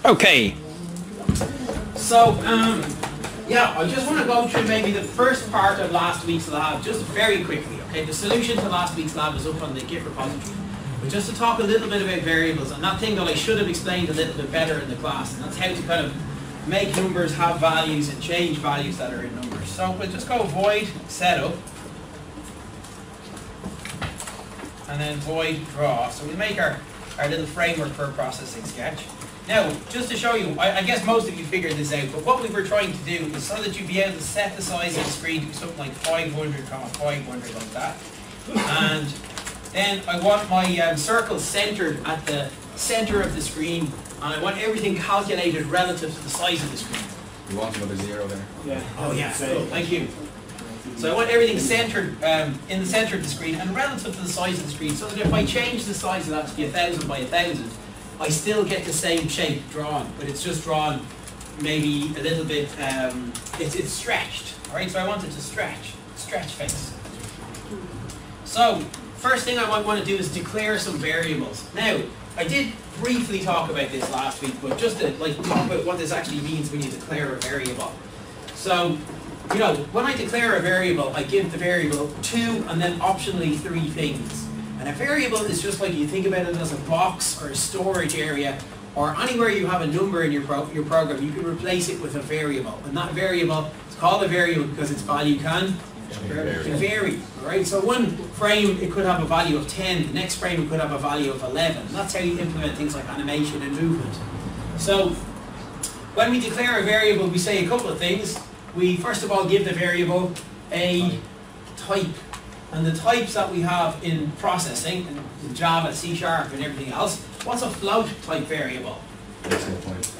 Okay. So, yeah, I just want to go through maybe the first part of last week's lab just very quickly. Okay, the solution to last week's lab is up on the Git repository. But just to talk a little bit about variables and that thing that I should have explained a little bit better in the class, and that's how to kind of make numbers have values and change values that are in numbers. So we'll just go void setup and then void draw. So we'll make our little framework for a processing sketch. Now, just to show you, I guess most of you figured this out, but what we were trying to do is so that you'd be able to set the size of the screen to something like 500, 500 like that. And then I want my circle centered at the center of the screen, and I want everything calculated relative to the size of the screen. You want another zero there? Yeah. Oh yeah, cool. Thank you. So I want everything centered in the center of the screen and relative to the size of the screen, so that if I change the size of that to be 1000 by 1000, I still get the same shape drawn, but it's just drawn maybe a little bit, it's stretched, all right? So I want it to stretch face. So first thing I might want to do is declare some variables. Now, I did briefly talk about this last week, but just to talk about what this actually means when you declare a variable. So, you know, when I declare a variable, I give the variable 2 and then optionally 3 things. And a variable is just like you think about it as a box or a storage area, or anywhere you have a number in your program, you can replace it with a variable. And that variable is called a variable because its value can vary. Right? So one frame it could have a value of 10, the next frame it could have a value of 11. And that's how you implement things like animation and movement. So when we declare a variable, we say a couple of things. We first of all give the variable a type. And the types that we have in processing, in Java, C# and everything else, what's a float type variable? Decimal point.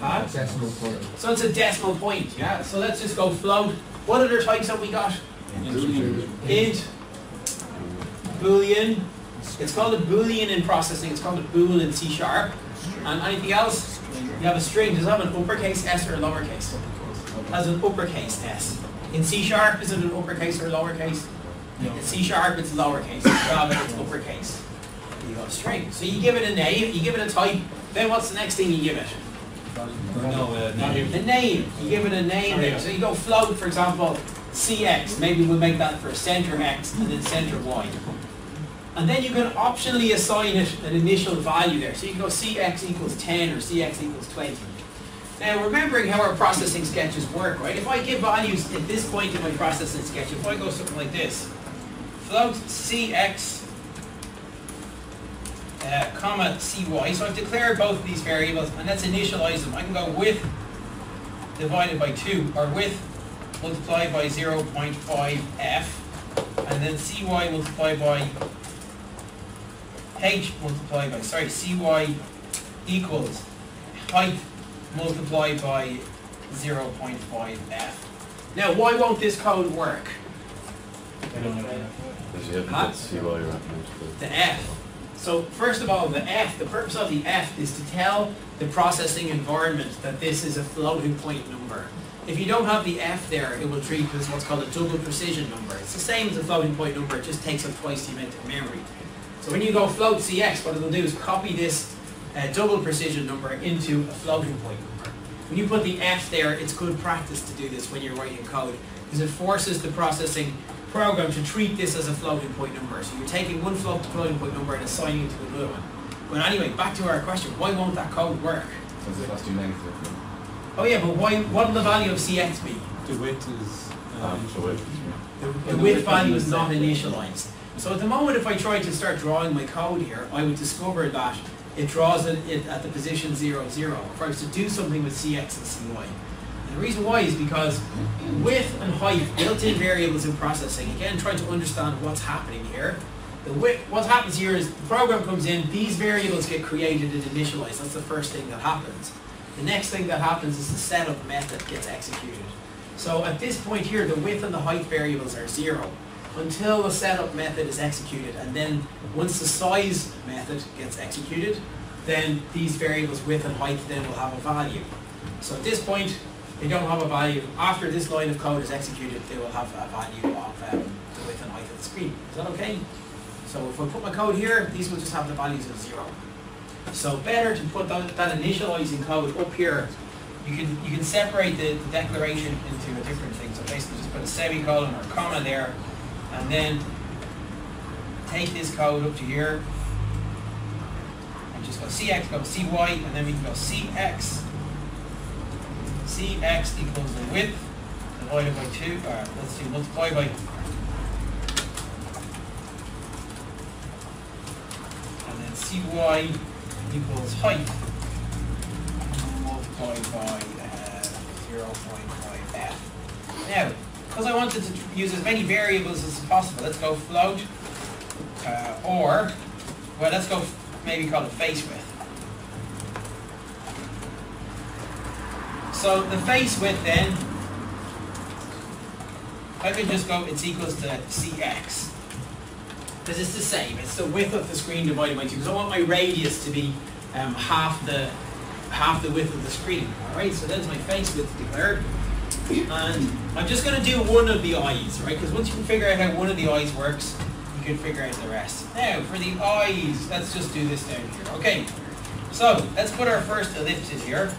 Huh? Decimal point. So it's a decimal point, yeah? So let's just go float. What other types have we got? Int, Boolean. It's called a Boolean in processing, it's called a bool in C#. And anything else? You have a string. Does it have an uppercase S or a lowercase? It has an uppercase S. In C#, is it an uppercase or a lowercase? In C# it's lowercase, in Java it's uppercase. You got a string. So you give it a name, you give it a type, then what's the next thing you give it? The name. You give it a name there. So you go float, for example, CX. Maybe we'll make that for center X and then center Y. And then you can optionally assign it an initial value there. So you can go CX equals 10 or CX equals 20. Now, remembering how our processing sketches work, right? If I give values at this point in my processing sketch, if I go something like this, float CX, comma CY, so I've declared both of these variables, and let's initialize them. I can go width divided by 2, or width multiplied by 0.5f, and then CY multiplied by H multiplied by, CY equals height multiplied by 0.5f. Now, why won't this code work? The F. So first of all, the F, the purpose of the F is to tell the processing environment that this is a floating point number. If you don't have the F there, it will treat it as what's called a double precision number. It's the same as a floating point number, it just takes up twice the amount of memory. So when you go float CX, what it'll do is copy this double precision number into a floating point number. When you put the F there, it's good practice to do this when you're writing code, because it forces the processing program to treat this as a floating point number. So you're taking one floating point number and assigning it to another one. But anyway, back to our question, why won't that code work? Because it has to be negative. Oh yeah, but why? What will the value of CX be? The width is... The width value is not initialized. So at the moment, if I try to start drawing my code here, I would discover that it draws it at the position 0, 0. If I was to do something with CX and CY. And the reason why is because width and height, built-in variables in processing, again, trying to understand what's happening here. What happens here is the program comes in, these variables get created and initialized. That's the first thing that happens. The next thing that happens is the setup method gets executed. So at this point here, the width and the height variables are 0 until the setup method is executed, and then once the size method gets executed, then these variables width and height then will have a value. So at this point, they don't have a value. After this line of code is executed, they will have a value of the width and height of the screen. Is that okay? So if I put my code here, these will just have the values of 0. So better to put that initializing code up here. You can separate the declaration into a different thing. So basically just put a semicolon or comma there, and then take this code up to here, and just go cx, go cy, and then we can go cx. Cx equals the width divided by 2, or let's do multiply by, and then cy equals height multiplied by 0.5 f. Now, because I wanted to use as many variables as possible, let's go float, or, well, let's go maybe call it face width. So the face width then, I can just go, it's equals to cx. Because it's the same, it's the width of the screen divided by 2. Because I want my radius to be half the width of the screen. Alright, so that's my face width declared. And I'm just going to do one of the eyes, right? Because once you can figure out how one of the eyes works, you can figure out the rest. Now, for the eyes, let's just do this down here. Okay, so let's put our first ellipse in here.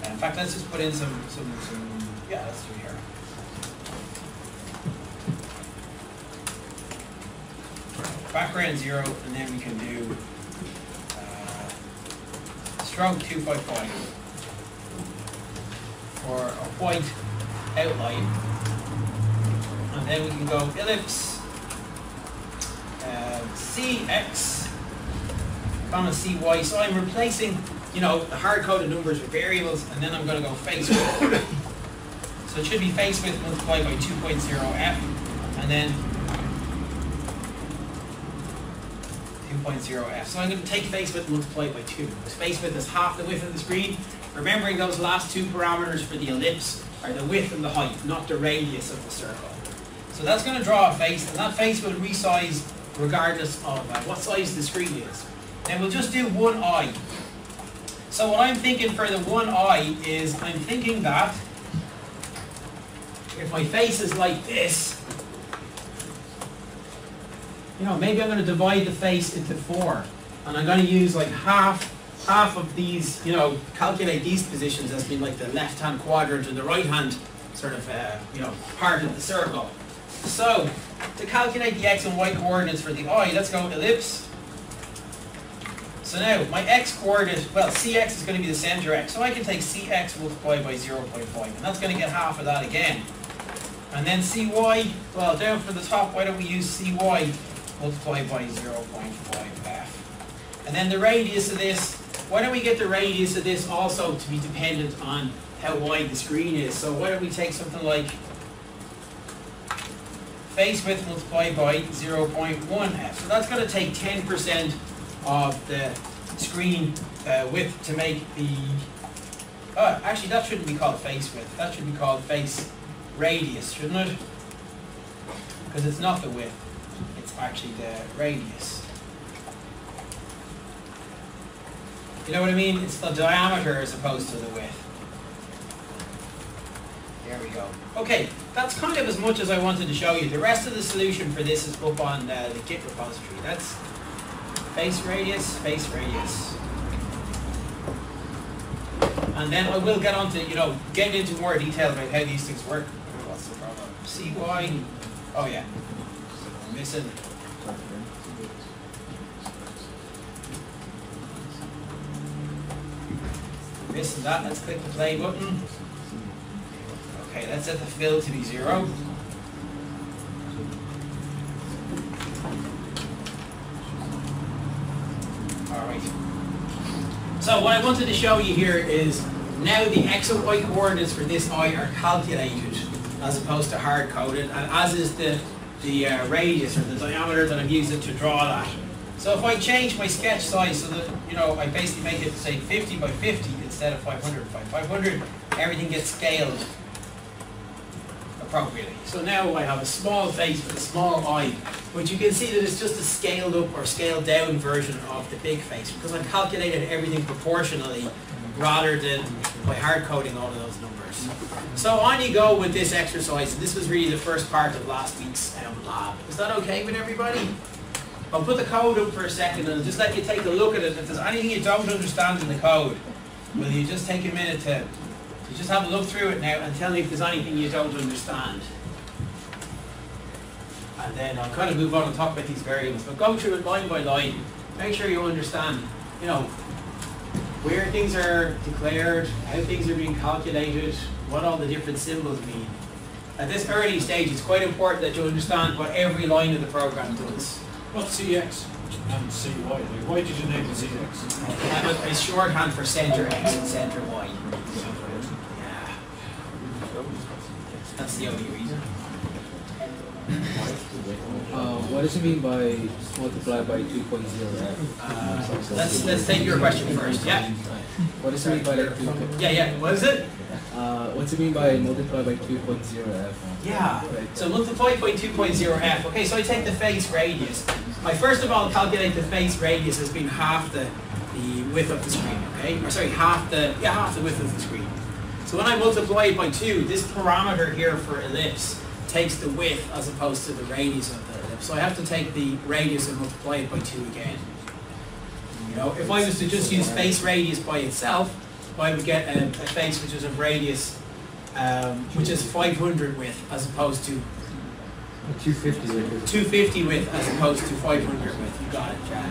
In fact, let's just put in some yeah, let's do here. Background 0, and then we can do stroke 255 for a white outline. And then we can go ellipse cx, comma cy. So I'm replacing, you know, the hard-coded numbers with variables, and then I'm going to go face width. So it should be face width multiplied by 2.0f, and then 2.0f. So I'm going to take face width multiplied by 2. Because face width is half the width of the screen. Remembering those last two parameters for the ellipse are the width and the height, not the radius of the circle. So that's going to draw a face, and that face will resize regardless of what size the screen is. And we'll just do one eye. So what I'm thinking for the one eye is, I'm thinking that if my face is like this, you know, maybe I'm going to divide the face into 4, and I'm going to use like half of these, you know, calculate these positions as being like the left-hand quadrant and the right-hand sort of, you know, part of the circle. So to calculate the x and y coordinates for the eye, let's go ellipse. So now, my x coordinate, well, cx is going to be the center x, so I can take cx multiplied by 0.5, and that's going to get half of that again. And then cy, well, down from the top, why don't we use cy multiplied by 0.5f. And then the radius of this, why don't we get the radius of this also to be dependent on how wide the screen is? So why don't we take something like face width multiplied by 0.1f. So that's going to take 10% of the screen width to make the... Oh, actually that shouldn't be called face width. That should be called face radius, shouldn't it? Because it's not the width. It's actually the radius. You know what I mean? It's the diameter as opposed to the width. There we go. Okay, that's kind of as much as I wanted to show you. The rest of the solution for this is up on the Git repository. That's face radius, face radius. And then I will get on to, you know, get into more detail about how these things work. What's the problem? CY. Oh yeah. I'm missing. Missing that. Let's click the play button. Okay, let's set the fill to be 0. Alright. So what I wanted to show you here is now the x and y coordinates for this eye are calculated as opposed to hard-coded, and as is the radius or the diameter that I'm using to draw that. So if I change my sketch size so that, you know, I basically make it, say, 50 by 50 instead of 500 by 500, everything gets scaled appropriately. So now I have a small face with a small eye, but you can see that it's just a scaled up or scaled down version of the big face because I've calculated everything proportionally rather than by hard coding all of those numbers. So on you go with this exercise. This was really the first part of last week's lab. Is that okay with everybody? I'll put the code up for a second and I'll just let you take a look at it. If there's anything you don't understand in the code, will you just take a minute to just have a look through it now and tell me if there's anything you don't understand. And then I'll kind of move on and talk about these variables. But go through it line by line. Make sure you understand, you know, where things are declared, how things are being calculated, what all the different symbols mean. At this early stage, it's quite important that you understand what every line of the program does. What's CX and CY? Like, why did you name it CX? It's shorthand for center X and center Y. Yeah. That's the only reason. What does it mean by multiply by 2.0f? Let's take your question first. Yeah. What does it mean by like 2? Yeah. What is it? What's it mean by multiply by 2.0f? Yeah. So multiply by 2.0f. Okay, so I take the face radius. I first of all calculate the face radius as being half the width of the screen. Okay, or sorry, half the width of the screen. So when I multiply it by 2, this parameter here for ellipse takes the width as opposed to the radius of the ellipse. So I have to take the radius and multiply it by 2 again. You know, if I was to just use face radius by itself, I would get a face which is of radius, which is 500 width as opposed to 250 width. 250 width as opposed to 500 width. You got it, Chad.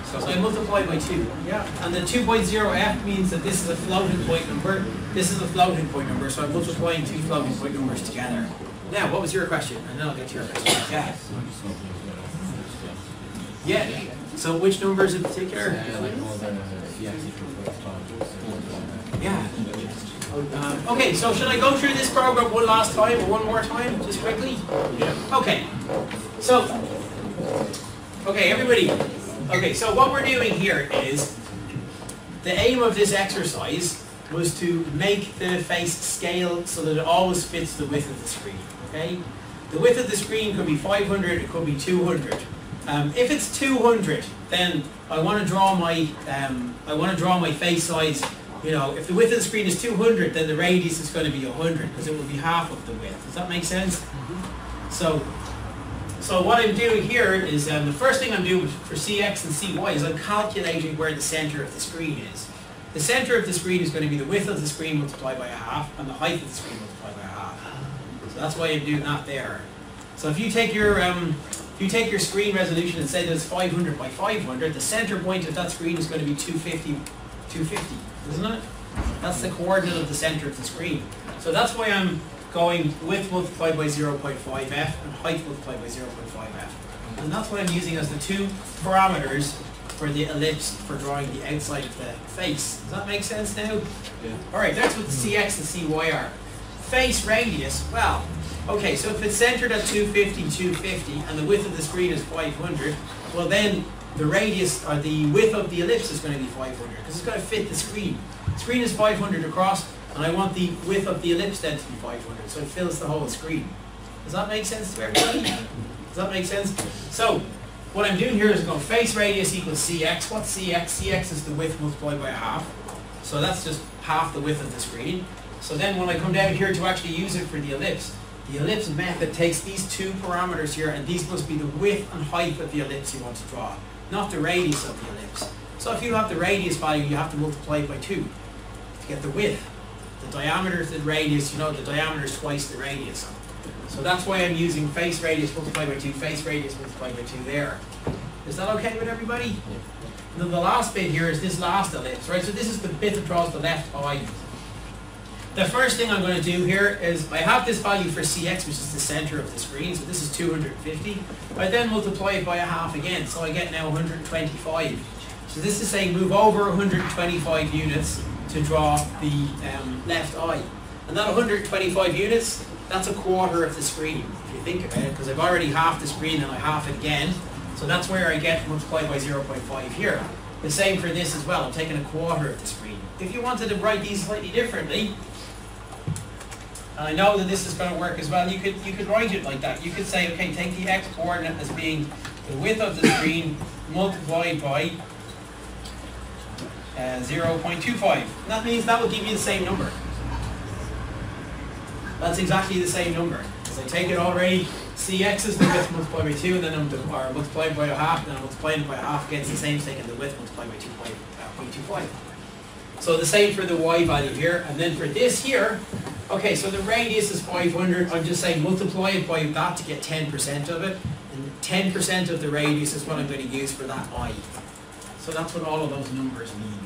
So I multiply by 2. Yeah. And the 2.0f means that this is a floating point number. This is a floating point number. So I'm multiplying two floating point numbers together. Now, what was your question? And then I'll get to your question. Yeah. Yeah. So which numbers in particular? Yeah. Okay, so should I go through this program one last time or one more time, just quickly? Yeah. Okay. So, okay, everybody. Okay, so what we're doing here is the aim of this exercise was to make the face scale so that it always fits the width of the screen. Okay, the width of the screen could be 500, it could be 200. If it's 200, then I want to draw my face size. You know, if the width of the screen is 200, then the radius is going to be 100 because it will be half of the width. Does that make sense? So what I'm doing here is the first thing I'm doing for CX and CY is I'm calculating where the center of the screen is. The center of the screen is going to be the width of the screen multiplied by a half and the height of the screen multiplied by a half. So that's why I'm doing that there. So if you take your screen resolution and say that it's 500 by 500, the center point of that screen is going to be 250, isn't it? That's the coordinate of the center of the screen. So that's why I'm going width multiplied by 0.5f and height multiplied by 0.5f. And that's what I'm using as the two parameters for the ellipse for drawing the outside of the face. Does that make sense now? Yeah. Alright, that's what the CX and CY are. Face radius, well, okay, so if it's centered at 250, and the width of the screen is 500, well then the radius, or the width of the ellipse is going to be 500, because it's going to fit the screen. The screen is 500 across, and I want the width of the ellipse then to be 500, so it fills the whole screen. Does that make sense to everybody? Does that make sense? So, what I'm doing here is going face radius equals CX. What's CX? CX is the width multiplied by a half. So that's just half the width of the screen. So then when I come down here to actually use it for the ellipse method takes these two parameters here, and these must be the width and height of the ellipse you want to draw, not the radius of the ellipse. So if you have the radius value, you have to multiply it by 2 to get the width. The diameter is the radius, you know, the diameter is twice the radius. So that's why I'm using face radius multiplied by 2, face radius multiplied by 2 there. Is that okay with everybody? Yeah. And then the last bit here is this last ellipse, right? So this is the bit that draws the left eye. The first thing I'm going to do here is I have this value for CX, which is the center of the screen, so this is 250. I then multiply it by a half again, so I get now 125. So this is saying move over 125 units to draw the left eye. And that 125 units, that's a quarter of the screen, if you think about it, because I've already halved the screen and I half it again. So that's where I get multiplied by 0.5 here. The same for this as well, I'm taking a quarter of the screen. If you wanted to write these slightly differently, and I know that this is going to work as well, you could write it like that. You could say, okay, take the x coordinate as being the width of the screen multiplied by 0.25. And that means that will give you the same number. That's exactly the same number. So I take it already, Cx is the width multiplied by 2, and then I'm multiplied by a half, and then I'm multiplying it by a half against the same thing, and the width multiplied by 2.25. So the same for the y value here, and then for this here, okay, so the radius is 500. I'm just saying multiply it by that to get 10% of it, and 10% of the radius is what I'm going to use for that I. So that's what all of those numbers mean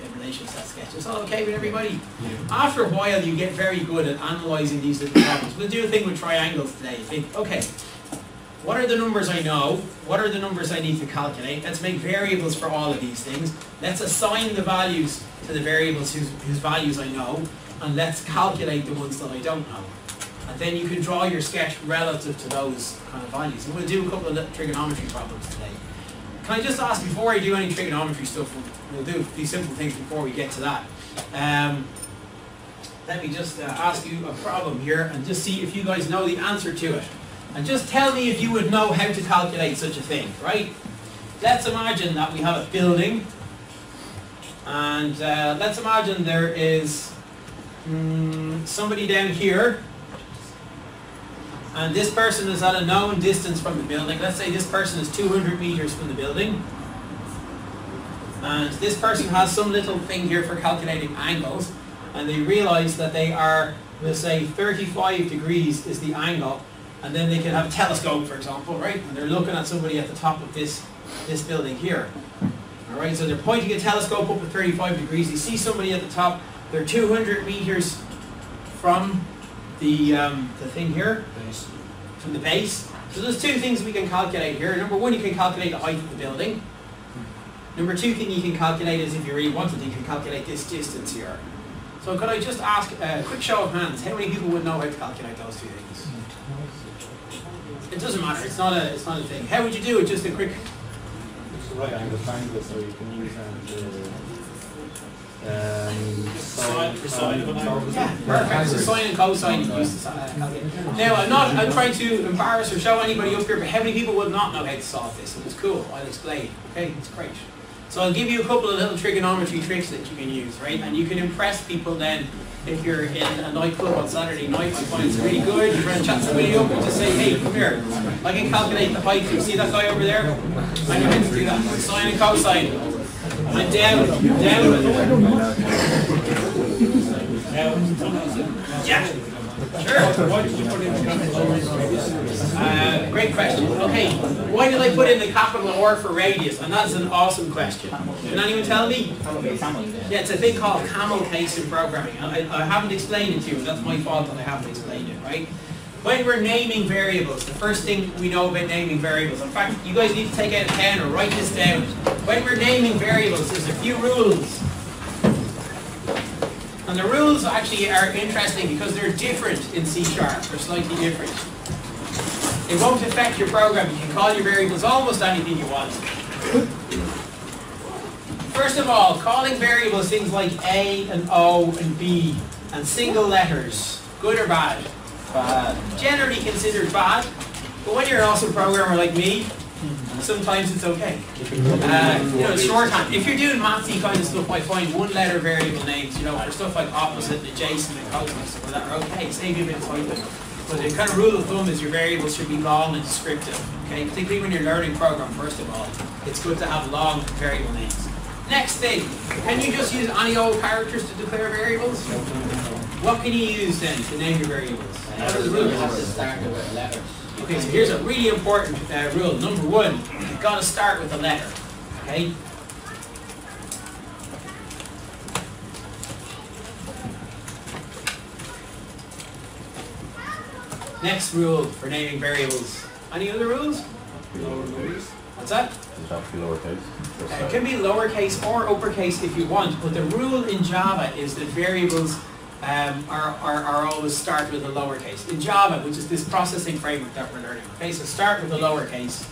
in relation to that sketch. Is that okay with everybody? Yeah. After a while, you get very good at analysing these little problems. We'll do a thing with triangles today. Think, okay, what are the numbers I know? What are the numbers I need to calculate? Let's make variables for all of these things. Let's assign the values to the variables whose values I know, and let's calculate the ones that I don't know. And then you can draw your sketch relative to those kind of values. And we'll do a couple of little trigonometry problems today. Can I just ask, before I do any trigonometry stuff, we'll do these simple things before we get to that. Let me just ask you a problem here and just see if you guys know the answer to it. And just tell me if you would know how to calculate such a thing, right? Let's imagine that we have a building, and let's imagine there is somebody down here, and this person is at a known distance from the building. Let's say this person is 200 meters from the building, and this person has some little thing here for calculating angles, and they realize that they are, we'll say 35 degrees is the angle, and then they can have a telescope, for example, right? And they're looking at somebody at the top of this building here. All right, so they're pointing a telescope up at 35 degrees. You see somebody at the top. They're 200 meters from the thing here, from the base. So there's two things we can calculate here. Number one, you can calculate the height of the building. Number two thing you can calculate is, if you really wanted to, you can calculate this distance here. So could I just ask a quick show of hands, how many people would know how to calculate those two things? It doesn't matter, it's not a thing. How would you do it? Just a quick... It's the right angle triangle, so you can use sine perfect. So sine and cosine you can use to calculate. Now I'm trying to embarrass or show anybody up here, but how many people would not know how to solve this? And it's cool, I'll explain. Okay, it's great. So I'll give you a couple of little trigonometry tricks that you can use, right? And you can impress people then. If you're in a nightclub on Saturday night, I find it's really good. You're going to chat somebody up and just say, hey, come here. I can calculate the height. You see that guy over there? I know how to do that. Sine and cosine. And down. Yeah. Sure. Why did you put in the capital radius? Great question. Okay, why did I put in the capital R for radius? And that's an awesome question. Can anyone tell me? Yeah, it's a thing called camel case in programming. I haven't explained it to you. That's my fault that I haven't explained it, right? When we're naming variables, the first thing we know about naming variables, in fact, you guys need to take out a pen or write this down. When we're naming variables, there's a few rules. And the rules actually are interesting because they're different in C#. They're slightly different. It won't affect your program. You can call your variables almost anything you want. First of all, calling variables things like A and O and B and single letters, good or bad? Bad. Generally considered bad, but when you're an awesome programmer like me, sometimes it's okay. It's shorthand. If you're doing mathy kind of stuff, I find one letter variable names, for stuff like opposite and adjacent and cosine and stuff like that are okay. Save you a bit of typing. But the kind of rule of thumb is your variables should be long and descriptive. Okay, particularly when you're learning program, first of all. It's good to have long variable names. Next thing, can you just use any old characters to declare variables? What can you use then to name your variables? What are the rules? You have to start with a letter. Okay, so here's a really important rule. Number one, you've got to start with a letter. Okay? Next rule for naming variables. Any other rules? Lowercase. What's that? Does that have to be lowercase? It can be lowercase or uppercase if you want, but the rule in Java is that variables are always start with a lowercase. In Java, which is this processing framework that we're learning. Okay, so start with a lowercase.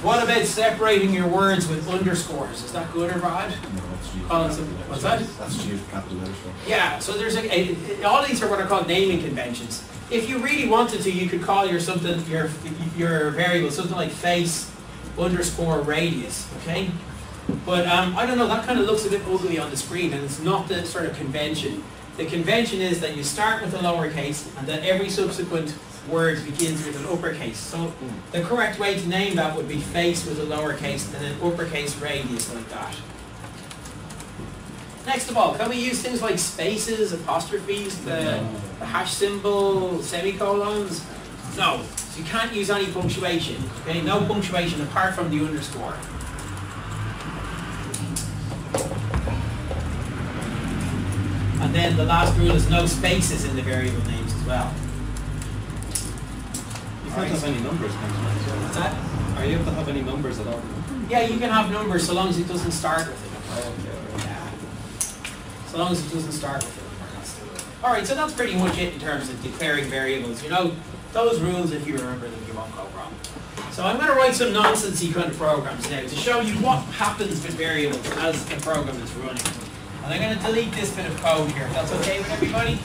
What about separating your words with underscores? Is that good or bad? What's that? That's due to capital letters. Yeah, so there's all these are what are called naming conventions. If you really wanted to, you could call your variable something like face underscore radius, okay? But I don't know, that kind of looks a bit ugly on the screen, and it's not the sort of convention the convention is that you start with a lowercase and that every subsequent word begins with an uppercase. So the correct way to name that would be face with a lowercase and then uppercase radius like that. Next of all, can we use things like spaces, apostrophes, the hash symbol, semicolons? No. So you can't use any punctuation. Okay, no punctuation apart from the underscore. And then the last rule is no spaces in the variable names as well. You can't have any numbers, can you? What's that? Are you able to have any numbers at all? Yeah, you can have numbers so long as it doesn't start with it. Yeah. So long as it doesn't start with it. Alright, so that's pretty much it in terms of declaring variables. You know, those rules, if you remember them, you won't go wrong. So I'm going to write some nonsensy kind of programs now to show you what happens with variables as the program is running. And I'm going to delete this bit of code here, if that's okay with everybody.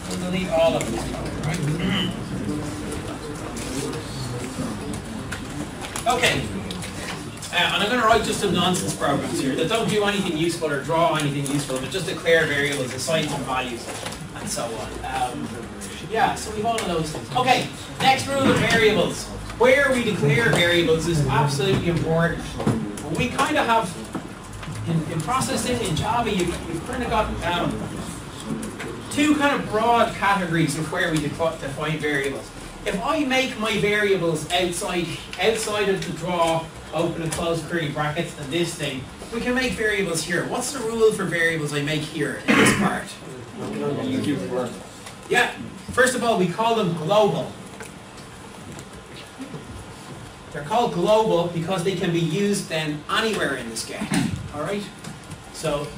We'll delete all of this code, right? Okay. And I'm going to write just some nonsense programs here that don't do anything useful or draw anything useful, but just declare variables, assign some values, and so on. Yeah, so we've all of those things. Okay, next rule of variables. Where we declare variables is absolutely important. We kind of have, in processing in Java, you've kind of got two kind of broad categories of where we define variables. If I make my variables outside of the draw, open and close curly brackets, and this thing, we can make variables here. What's the rule for variables I make here in this part? Yeah, first of all, we call them global. They're called global because they can be used then anywhere in the sketch. Alright? So,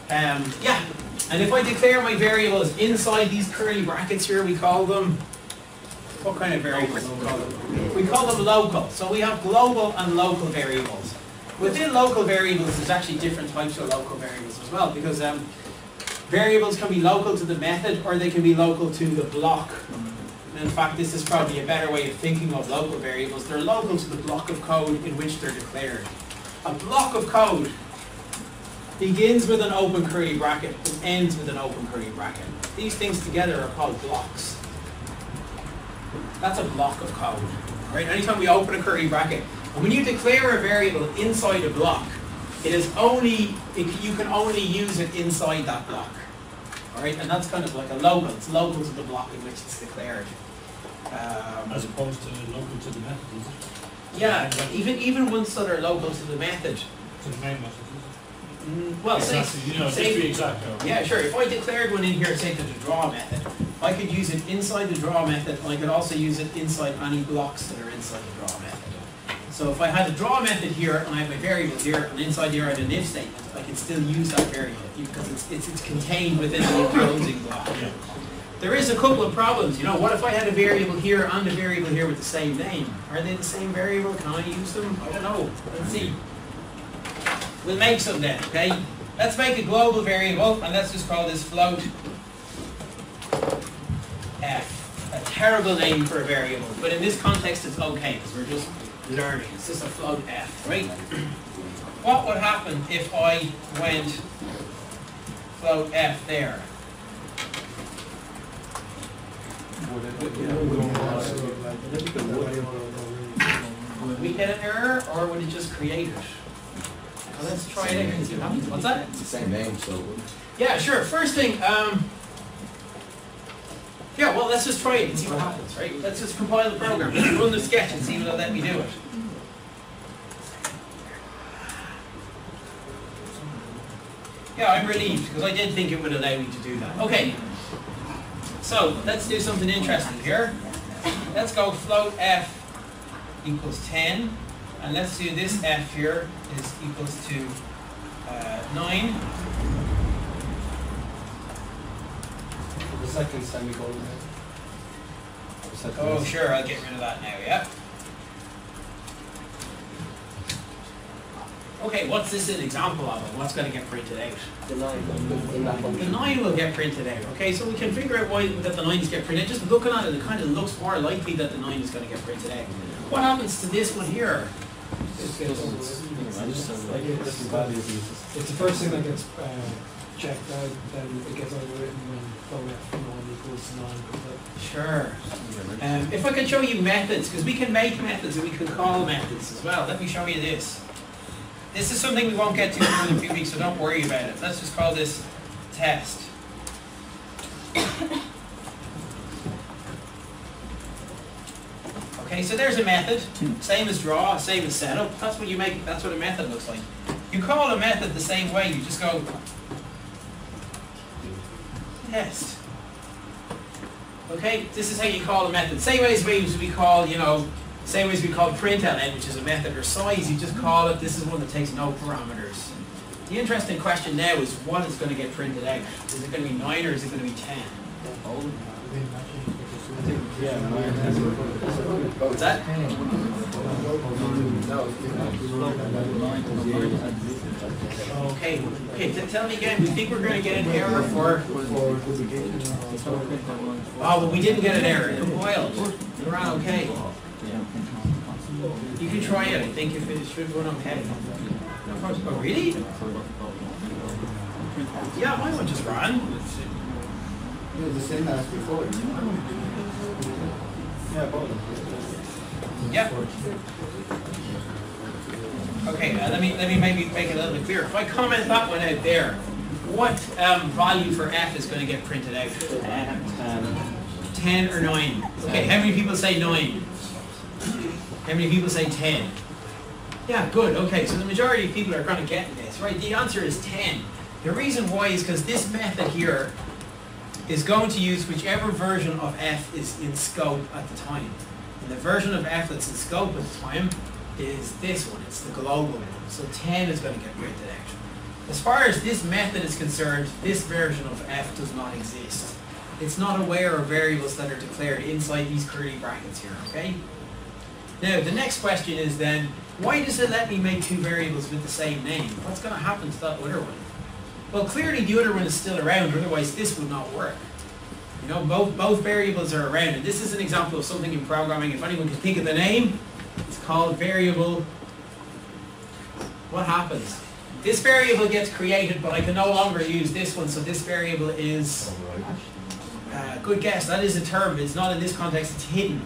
yeah. And if I declare my variables inside these curly brackets here, we call them, what kind of variables do we call them? We call them local. So we have global and local variables. Within local variables, there's actually different types of local variables as well, because variables can be local to the method or they can be local to the block. And in fact, this is probably a better way of thinking of local variables. They're local to the block of code in which they're declared. A block of code begins with an open curly bracket and ends with an open curly bracket. These things together are called blocks. That's a block of code. Right? Anytime we open a curly bracket, and when you declare a variable inside a block, you can only use it inside that block. Alright, and that's kind of like a local. It's local to the block in which it's declared. As opposed to local to the method, is it? Yeah, even ones that are local to the method. To the main method, Well, exactly. Just to be exact. Yeah, sure. If I declared one in here, say to the draw method, I could use it inside the draw method, and I could also use it inside any blocks that are inside the draw method. So if I had a draw method here, and I have my variables here, and inside here I had an if statement, I can still use that variable because it's contained within the enclosing block. Yeah. There is a couple of problems. You know, what if I had a variable here and a variable here with the same name? Are they the same variable? Can I use them? I don't know. Let's see. We'll make some then, okay? Let's make a global variable, and let's just call this float f. A terrible name for a variable, but in this context it's okay, because we're just learning. It's just a float f, right? What would happen if I went float f there? Would we get an error, or would it just create it? Well, let's try it again and see what happens. What's that? It's the same name, so. Yeah, sure. First thing, yeah, well, let's just try it and see what happens, right? Let's just compile the program. Let's run the sketch and see if it'll let me do it. Yeah, I'm relieved, because I did think it would allow me to do that. Okay, so let's do something interesting here. Let's go float f equals 10, and let's do this f here is equals to 9. The second semicolon. Oh, sure, I'll get rid of that now, yeah. Okay, what's this an example of? What's going to get printed out? The 9. The 9 will get printed out, okay? So we can figure out why that the 9s get printed. Just looking at it, it kind of looks more likely that the 9 is going to get printed out. What happens to this one here? Different values uses. It's the first thing that gets checked out, then it gets overwritten when flow f9 equals 9. Sure. If I can show you methods, because we can make methods and we can call methods as well. Let me show you this. This is something we won't get to for a few weeks, so don't worry about it. Let's just call this test. Okay, so there's a method. Same as draw, same as setup. That's what you make. That's what a method looks like. You call a method the same way. You just go test. Okay, this is how you call a method. Same ways we call, same ways we call println, which is a method, or size. You just call it. This is one that takes no parameters. The interesting question now is what is going to get printed out. Is it going to be 9 or is it going to be 10? Yeah, What's that? Okay, tell me again, we think we're going to get an error for... Oh, but we didn't get an error. It boiled. We're on okay. You can try it. I think if it should run okay. Oh, really? Yeah, mine one just ran. The same as before. yeah, both. Yeah. Okay, let me maybe make it a little bit clearer. If I comment that one out there, what value for f is going to get printed out? 10 or 9? Okay, how many people say 9? How many people say 10? Yeah, good. Okay, so the majority of people are going to get this, right? The answer is 10. The reason why is because this method here is going to use whichever version of f is in scope at the time. And the version of f that's in scope at the time is this one. It's the global one. So 10 is going to get printed out. As far as this method is concerned, this version of f does not exist. It's not aware of variables that are declared inside these curly brackets here, okay? Now, the next question is then, why does it let me make two variables with the same name? What's going to happen to that other one? Well, clearly the other one is still around, otherwise this would not work. Both variables are around, and this is an example of something in programming. If anyone can think of the name, it's called variable. What happens? This variable gets created, but I can no longer use this one, so this variable is, good guess, that is a term, but it's not in this context, it's hidden.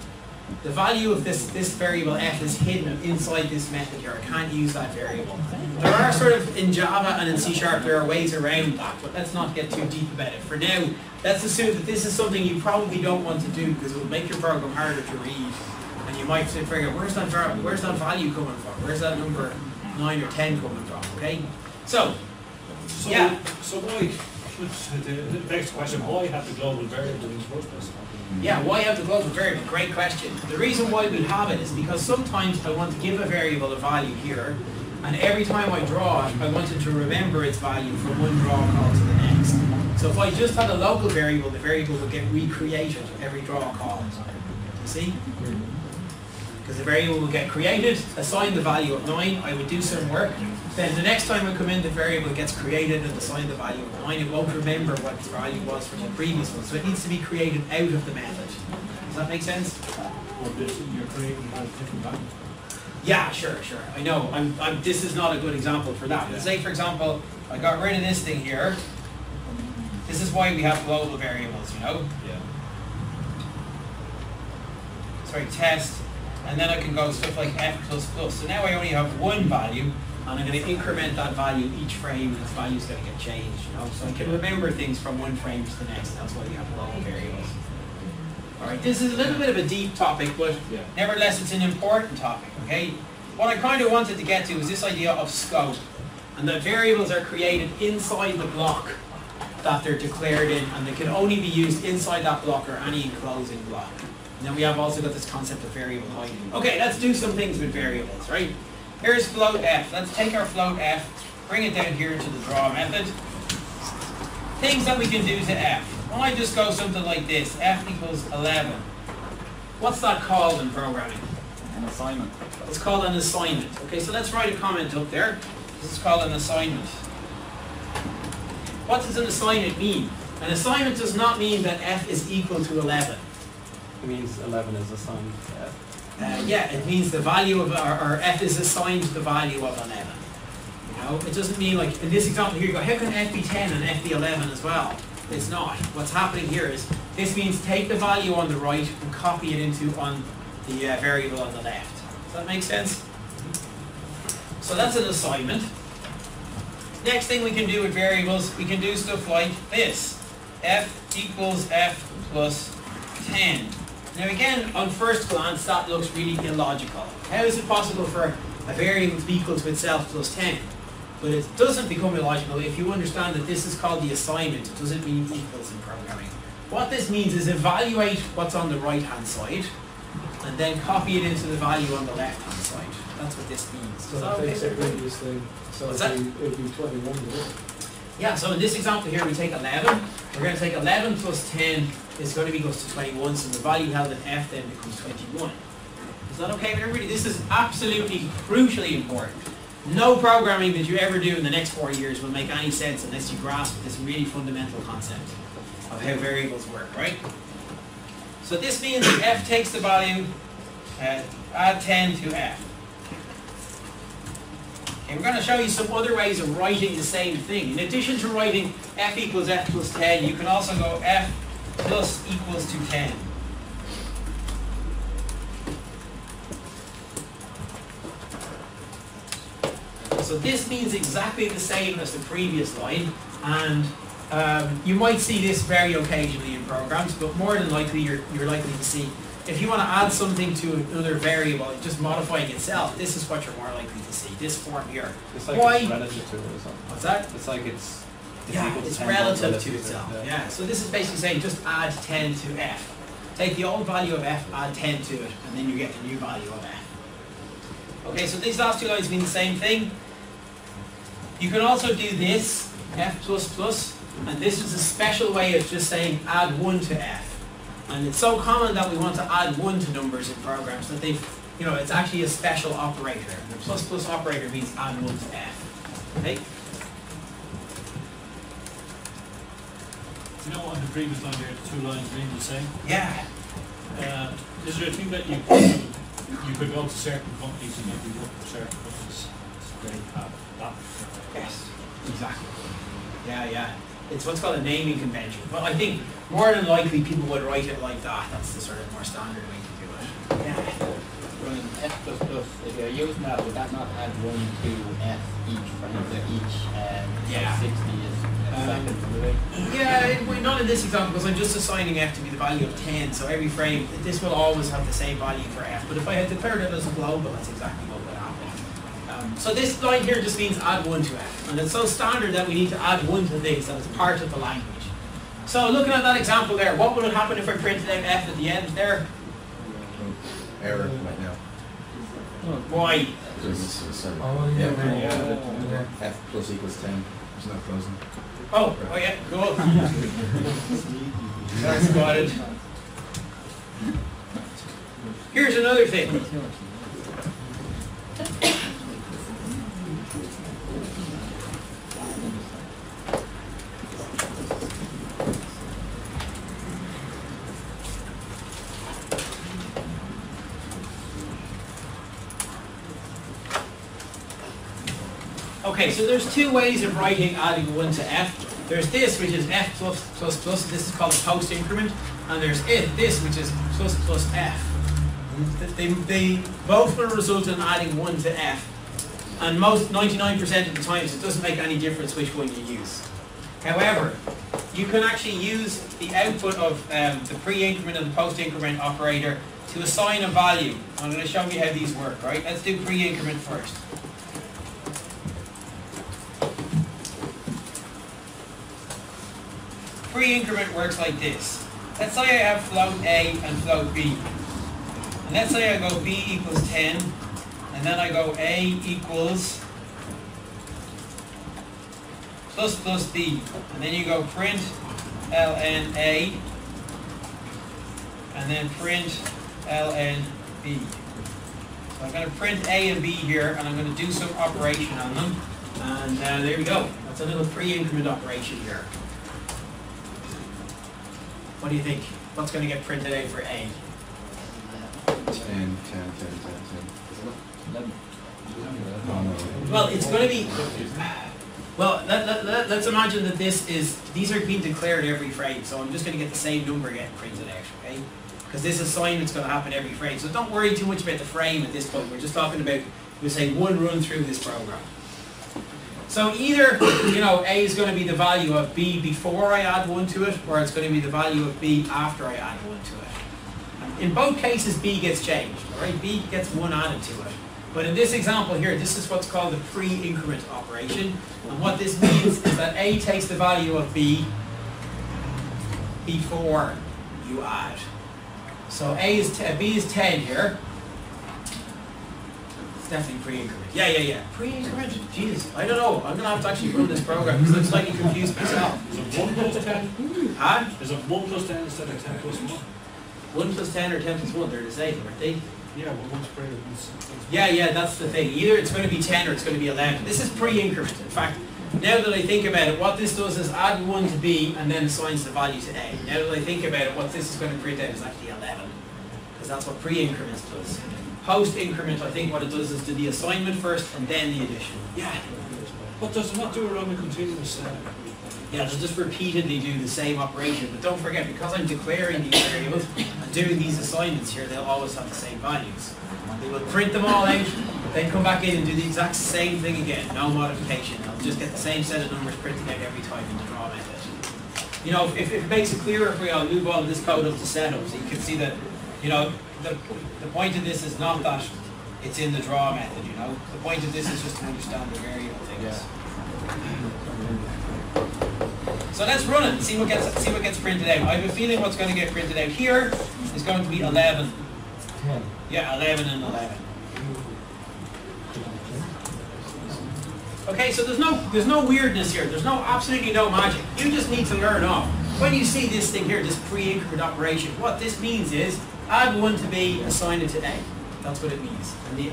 The value of this variable f is hidden inside this method here. I can't use that variable. There are sort of, in Java and in C#, there are ways around that, but let's not get too deep about it. For now, let's assume that this is something you probably don't want to do because it will make your program harder to read. And you might figure out, where's that value coming from? Where's that number 9 or 10 coming from, okay? So yeah. So why, the next question, why have the global variable in the first place? Yeah, why have the global variable? Great question. The reason why we have it is because sometimes I want to give a variable a value here, and every time I draw it, I wanted to remember its value from one draw call to the next. So if I just had a local variable, the variable would get recreated every draw call. You see? Because the variable will get created, assign the value of 9, I would do some work, then the next time I come in, the variable gets created and assign the value of 9. It won't remember what its value was from the previous one, so it needs to be created out of the method. Does that make sense? Or you're creating a different value. Yeah, sure. I know, this is not a good example for that. But say, for example, I got rid of this thing here. This is why we have global variables, Yeah. Sorry, test. And then I can go stuff like f++. So now I only have one value, and I'm going to increment that value each frame, and its value is going to get changed. So I can remember things from one frame to the next, and that's why we have global variables. All right, this is a little bit of a deep topic, but nevertheless it's an important topic, okay? What I kind of wanted to get to is this idea of scope, and that variables are created inside the block that they're declared in, and they can only be used inside that block or any enclosing block. And then we have also got this concept of variable height. Okay, let's do some things with variables, right? Here's float f. Let's take our float f, bring it down here into the draw method. Things that we can do to f. Well, I just go something like this, f equals 11. What's that called in programming? An assignment. It's called an assignment. Okay, so let's write a comment up there. This is called an assignment. What does an assignment mean? An assignment does not mean that f is equal to 11. It means 11 is assigned to f. Yeah, it means the value of, or f is assigned to the value of 11. You know, it doesn't mean like, in this example here, you go, how can f be 10 and f be 11 as well? It's not. What's happening here is, this means take the value on the right and copy it into on the variable on the left. Does that make sense? So that's an assignment. Next thing we can do with variables, we can do stuff like this. F equals f plus 10. Now again, on first glance, that looks really illogical. How is it possible for a variable to be equal to itself plus 10? But it doesn't become illogical if you understand that this is called the assignment. It doesn't mean equals in programming. What this means is evaluate what's on the right-hand side, and then copy it into the value on the left-hand side. That's what this means. So that takes a previous thing. So What's it'd be 21, wouldn't it? Yeah, so in this example here, we take 11. We're going to take 11 plus 10 is going to be equals to 21, so the value held in f then becomes 21. Is that okay with everybody? This is absolutely crucially important. No programming that you ever do in the next 4 years will make any sense unless you grasp this really fundamental concept of how variables work, right? So this means that f takes the value, add 10 to f. Okay, we're going to show you some other ways of writing the same thing. In addition to writing f equals f plus 10, you can also go f plus equals to 10. So this means exactly the same as the previous line, and you might see this very occasionally in programs, but more than likely you're likely to see, if you want to add something to another variable, just modifying itself, this is what you're more likely to see, this form here. It's like Why? it's relative to it or something. What's that? It's like it's Yeah, equal to it's 10, relative to it, itself. Yeah, so this is basically saying just add 10 to f. Take the old value of f, add 10 to it, and then you get the new value of f. Okay, so these last two lines mean the same thing. You can also do this, f plus plus, and this is a special way of just saying add 1 to f. And it's so common that we want to add 1 to numbers in programs that they've, you know, it's actually a special operator. The plus plus operator means add 1 to f. Okay? You know, on the previous line here, the 2 lines remain the same. Yeah. Is there a thing that you could go to certain companies and maybe work for certain companies so they have that? Yes, exactly. Yeah, yeah. It's what's called a naming convention. But I think more than likely people would write it like that. That's the sort of more standard way to do it. Yeah. Running f plus plus, if you're using that, would that not add 1 to f each frame, so each Yeah. 60 is seconds away? Yeah, not in this example because I'm just assigning f to be the value of 10. So every frame, this will always have the same value for f. But if I had declared it as a global, that's exactly what would happen. So this line here just means add 1 to f. And it's so standard that we need to add 1 to things that it's part of the language. So looking at that example there, what would happen if I printed out f at the end there? Error right now. Why? Sorry. Oh, Yeah. F plus equals 10. There's no closing. Oh yeah, cool. That's spotted. Here's another thing. Okay, so there's 2 ways of writing adding 1 to f. There's this, which is f plus plus plus. This is called a post-increment. And there's this, which is plus plus f. They both will result in adding 1 to f. And 99% of the times, it doesn't make any difference which one you use. However, you can actually use the output of the pre-increment and the post-increment operator to assign a value. I'm going to show you how these work, right? Let's do pre-increment first. Pre-increment works like this. Let's say I have float A and float B. And let's say I go B equals 10, and then I go A equals plus plus B. And then you go print ln A, and then print ln B. So I'm going to print A and B here, and I'm going to do some operation on them. And there we go. That's a little pre-increment operation here. What do you think? What's going to get printed out for A? 10 10, 10, 10, 10, 10. Oh, no. Well, it's going to be. Well, let's imagine that these are being declared every frame, so I'm just going to get the same number getting printed out, okay? Because this assignment's going to happen every frame, so don't worry too much about the frame at this point. We're just talking about, we say, one run through this program. So either, you know, A is going to be the value of B before I add 1 to it, or it's going to be the value of B after I add 1 to it. In both cases, B gets changed, all right? B gets 1 added to it. But in this example here, this is what's called the pre-increment operation. And what this means is that A takes the value of B before you add. So B is 10 here. It's definitely pre-increment. Yeah. Pre-increment? Jeez, I don't know. I'm going to have to actually run this program because I'm slightly confused myself. Is it 1 plus 10? Huh? Is it 1 plus 10 instead of 10 plus 1? 1 plus 10 or 10 plus 1, they're the same, aren't they? Yeah, well, one's greater than one's. Yeah, that's the thing. Either it's going to be 10 or it's going to be 11. This is pre-increment. In fact, now that I think about it, what this does is add 1 to B and then assigns the value to A. Now that I think about it, what this is going to print out is actually 11. Because that's what pre-increment does. Post-increment, I think what it does is do the assignment first and then the addition. Yeah. But does it not do it on a continuous Yeah, they'll just repeatedly do the same operation. But don't forget, because I'm declaring these variables and doing these assignments here, they'll always have the same values. They will print them all out, then come back in and do the exact same thing again, no modification. They'll just get the same set of numbers printed out every time in the draw method. You know, if it makes it clearer for you, I'll move all of this code up to setup so you can see that, you know, the point of this is not that it's in the draw method, you know. The point of this is just to understand the variable things. Yeah. So let's run it and see what gets printed out. I have a feeling what's going to get printed out here is going to be 11. 10. Yeah, 11 and 11. Okay, so there's no weirdness here. There's absolutely no magic. You just need to learn off. When you see this thing here, this pre-increment operation, what this means is add 1 to B, assign it to A. That's what it means. And the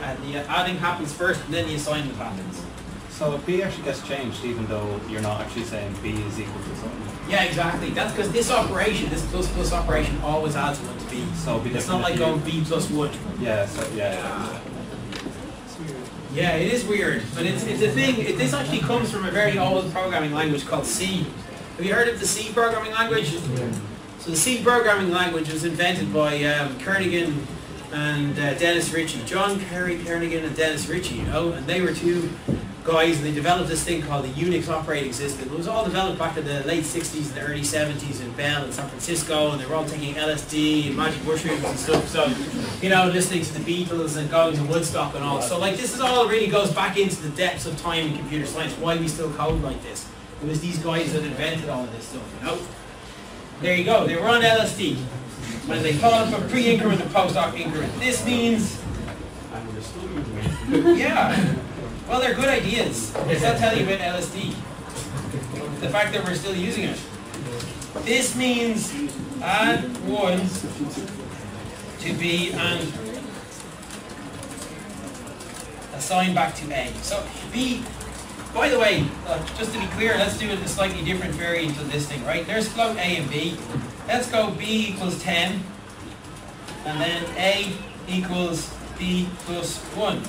adding happens first, and then the assignment happens. So B actually gets changed even though you're not actually saying B is equal to something. Yeah, exactly. That's because this operation, this plus operation, always adds 1 to B. So it'll be It's not like going B plus 1. Yeah, so yeah. Yeah, it is weird, but it's a thing. This actually comes from a very old programming language called C. Have you heard of the C programming language? So the C programming language was invented by Kernighan and Dennis Ritchie. John Kernighan and Dennis Ritchie, you know, and they were two guys, and they developed this thing called the Unix operating system. It was all developed back in the late 60s and the early 70s in Bell in San Francisco, and they were all taking LSD and magic mushrooms and stuff, so, you know, listening to the Beatles and going to Woodstock and all. So, like, this is all really goes back into the depths of time in computer science, why we still code like this. It was these guys that invented all of this stuff, you know? There you go, they were on LSD, and they call it for pre-increment and post-hoc increment. This means, yeah. Well, they're good ideas. Does that tell you about LSD? The fact that we're still using it. This means add 1 to B and assign back to A. So B, by the way, just to be clear, let's do it a slightly different variant of this thing, right? There's float A and B. Let's go B equals 10, and then A equals B plus 1.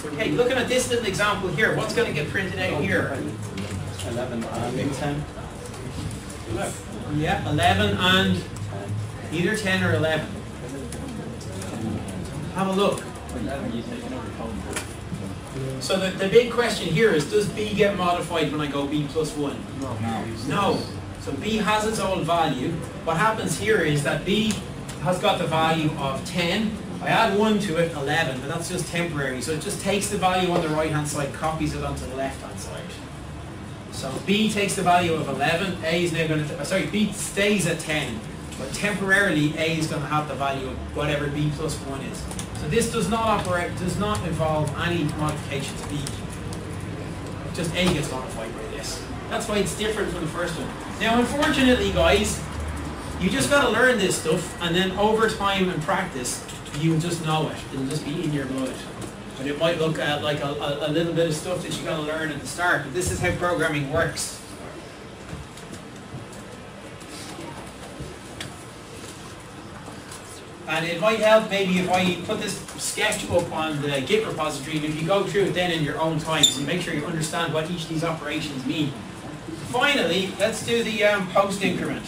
Okay, looking at this little example here, what's going to get printed out here? 11 and 10. Yeah, 11 and either 10 or 11. Have a look. So the big question here is, does B get modified when I go B plus 1? No. So B has its own value. What happens here is that B has got the value of 10. I add 1 to it, 11, but that's just temporary. So it just takes the value on the right-hand side, copies it onto the left-hand side. So B takes the value of 11, A is now going to, B stays at 10, but temporarily A is going to have the value of whatever B plus 1 is. So this does not involve any modification to B. Just A gets modified by this. That's why it's different from the first one. Now, unfortunately, guys, you just got to learn this stuff, and then over time and practice, you just know it. It'll just be in your blood. But it might look like a little bit of stuff that you got to learn at the start. But this is how programming works. And it might help maybe if I put this sketch up on the Git repository, and if you go through it then in your own time, so you make sure you understand what each of these operations mean. Finally, let's do the post increment.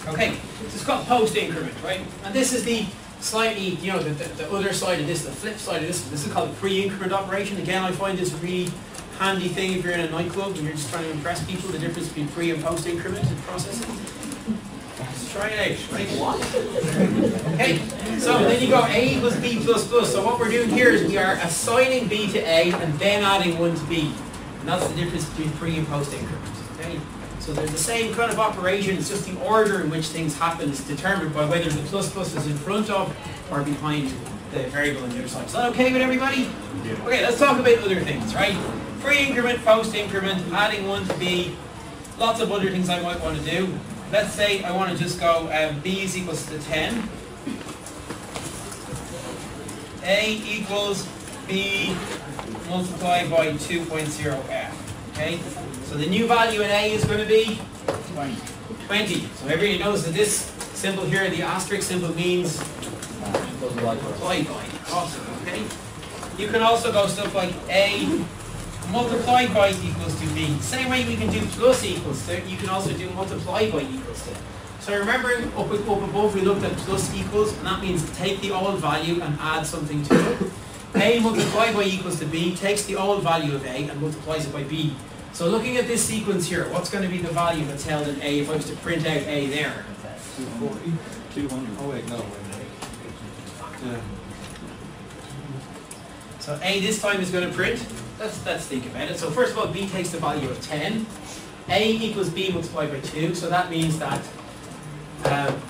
Okay, this is called post increment, right? And this is the slightly, you know, the other side of this, the flip side of this. This is called the pre-increment operation. Again, I find this a really handy thing if you're in a nightclub and you're just trying to impress people, the difference between pre and post increment in processing. Let's try it out, right? Okay, so then you go A equals B plus plus. So what we're doing here is we are assigning B to A and then adding 1 to B. And that's the difference between pre and post increment, okay? So they're the same kind of operation, it's just the order in which things happen is determined by whether the plus plus is in front of or behind the variable on the other side. Is that okay with everybody? Okay, let's talk about other things, right? Pre-increment, post-increment, adding 1 to B, lots of other things I might want to do. Let's say I want to just go B is equals to 10. A equals B multiplied by 2.0f. Okay, so the new value in A is going to be 20. So everybody knows that this symbol here, the asterisk symbol, means multiplied by. Awesome. Okay. You can also go stuff like A multiplied by equals to B. Same way we can do plus equals to, you can also do multiply by equals to. So remembering up above we looked at plus equals, and that means take the old value and add something to it. A multiplied by equals to B takes the old value of A and multiplies it by B. So looking at this sequence here, what's going to be the value that's held in A if I was to print out A there? 240. 200. Oh wait, no. Yeah. So A this time is going to print. Let's think about it. So first of all, B takes the value of 10. A equals B multiplied by 2. So that means that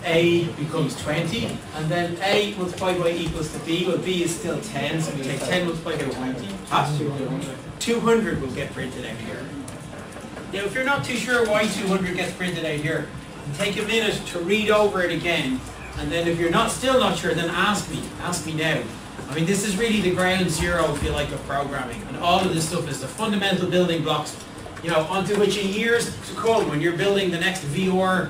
A becomes 20. And then A multiplied by equals to B. Well, B is still 10. So we take 10 multiplied by 20. 200 will get printed out here. Now, if you're not too sure why 200 gets printed out here, take a minute to read over it again. And then if you're still not sure, then ask me. Ask me now. I mean, this is really the ground zero, if you like, of programming. And all of this stuff is the fundamental building blocks, you know, onto which in years to come, when you're building the next VR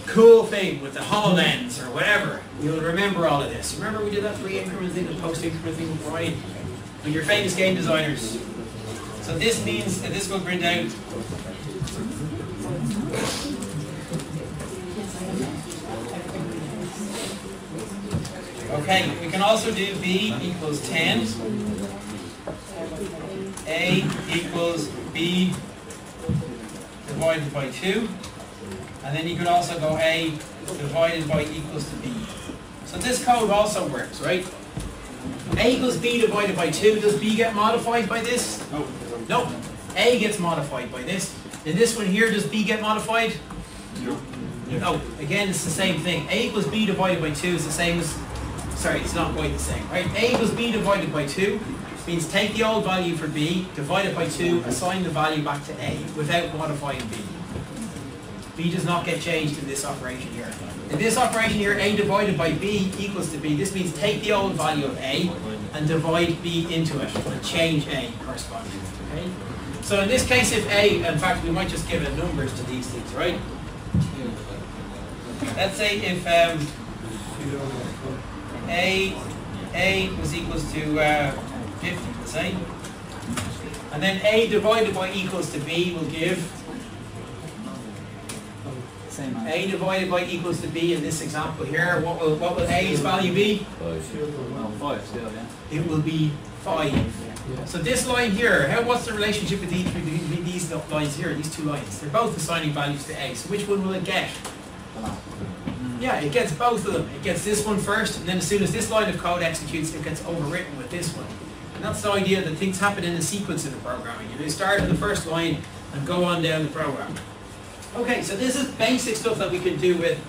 cool thing with the HoloLens or whatever, you'll remember all of this. Remember we did that pre-increment thing, the post-increment thing with Brian? When you're famous game designers. So this means that this will print out okay, we can also do B equals 10, A equals B divided by 2, and then you could also go A divided by equals to B. So this code also works, right? A equals B divided by 2, does B get modified by this? No. No, A gets modified by this. In this one here, does B get modified? No. No, again it's the same thing. A equals B divided by 2 is the same as, sorry, it's not quite the same, right? A equals B divided by 2 means take the old value for B, divide it by 2, assign the value back to A without modifying B. B does not get changed in this operation here. In this operation here, A divided by B equals to B. This means take the old value of A and divide B into it and change A correspondingly. Okay? So in this case, if A, in fact, we might just give it numbers to these things, right? Let's say if A was equals to 50, let's say, and then A divided by equals to B will give A divided by equals to B in this example here. What will A's value be? 5 still, yeah. It will be 5. So this line here, what's the relationship between these lines here, these two lines? They're both assigning values to A. So which one will it get? Yeah, it gets both of them. It gets this one first, and then as soon as this line of code executes, it gets overwritten with this one. And that's the idea that things happen in a sequence in the programming. You start in the first line and go on down the program. Okay, so this is basic stuff that we can do with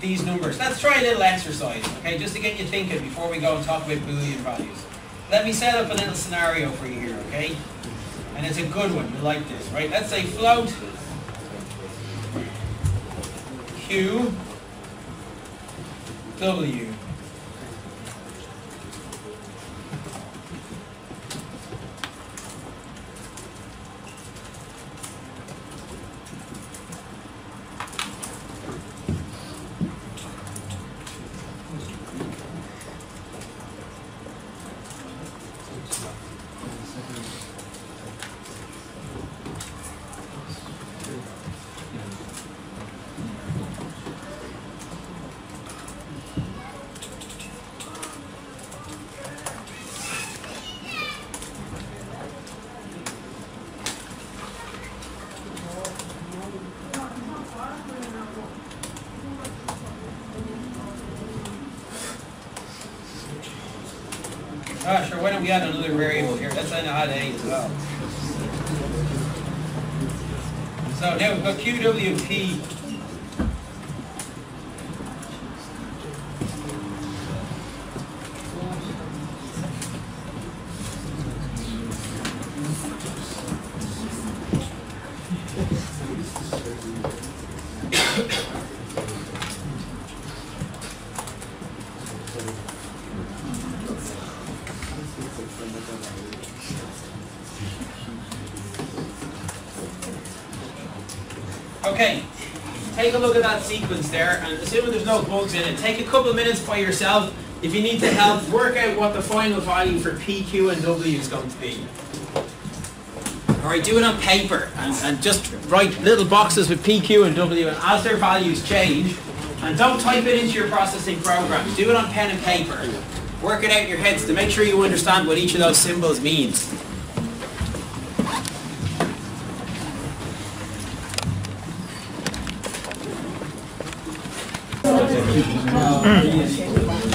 these numbers. Let's try a little exercise, okay, just to get you thinking before we go and talk about Boolean values. Let me set up a little scenario for you here, okay? And it's a good one, you like this, right? Let's say float Q W. Sure, why don't we add another variable here? Let's add A as well. So now we've got QWP. Okay, take a look at that sequence there, and assuming there's no bugs in it, take a couple of minutes by yourself. If you need to help, work out what the final value for P, Q, and W is going to be. Alright, do it on paper, and just write little boxes with P, Q, and W, and as their values change, and don't type it into your processing program, do it on pen and paper. Work it out in your heads to make sure you understand what each of those symbols means.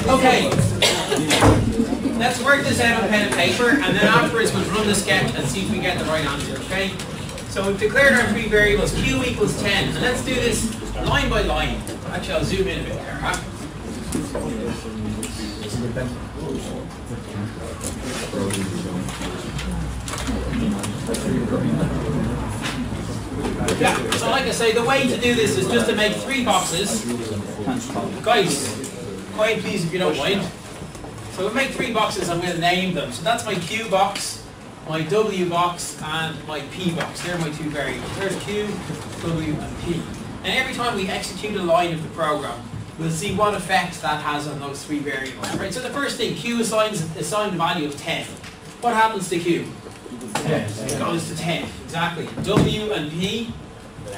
Okay, let's work this out on pen and paper, and then afterwards we'll run the sketch and see if we get the right answer, okay? So we've declared our three variables, Q equals 10, and let's do this line by line. Actually, I'll zoom in a bit there, huh? Yeah, so like I say, the way to do this is just to make three boxes. Guys, quiet please if you don't mind. So we'll make three boxes and we'll name them. So that's my Q box, my W box, and my P box. They're my two variables. There's Q, W, and P. And every time we execute a line of the program, we'll see what effect that has on those three variables. Right, so the first thing, Q assigns the value of 10. What happens to Q? 10. It goes to 10, exactly. W and P,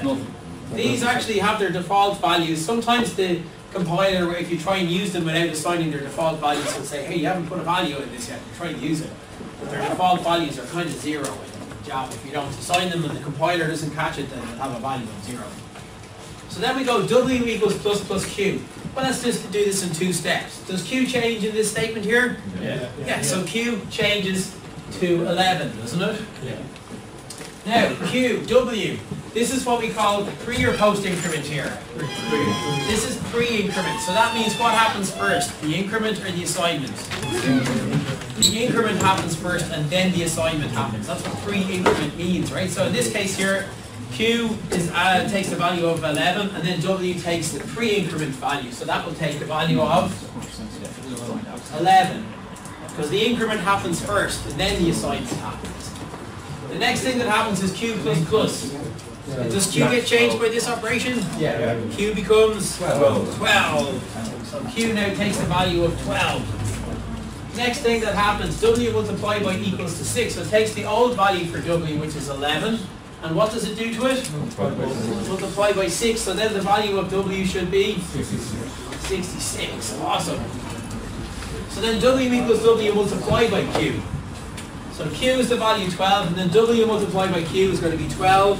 nothing. These actually have their default values. Sometimes the compiler, if you try and use them without assigning their default values, will say, hey, you haven't put a value in this yet, try and use it. But their default values are kind of 0 in Java. If you don't assign them and the compiler doesn't catch it, then it'll have a value of 0. So then we go W equals plus plus Q. Well, let's just do this in two steps. Does Q change in this statement here? Yeah, so Q changes to 11, doesn't it? Yeah. Now, Q, W. This is what we call pre or post increment here. This is pre-increment. So that means what happens first? The increment or the assignment? The increment happens first and then the assignment happens. That's what pre-increment means, right? So in this case here, Q is takes the value of 11 and then W takes the pre-increment value. So that will take the value of 11. Because the increment happens first and then the assignment happens. The next thing that happens is Q plus plus. Does Q get changed by this operation? Yeah. Q becomes 12. So Q now takes the value of 12. Next thing that happens, W multiplied by equals to 6. So it takes the old value for W, which is 11. And what does it do to it? Multiply by 6. So then the value of W should be 66. Awesome. So then W equals W multiplied by Q. So Q is the value 12, and then W multiplied by Q is going to be 12.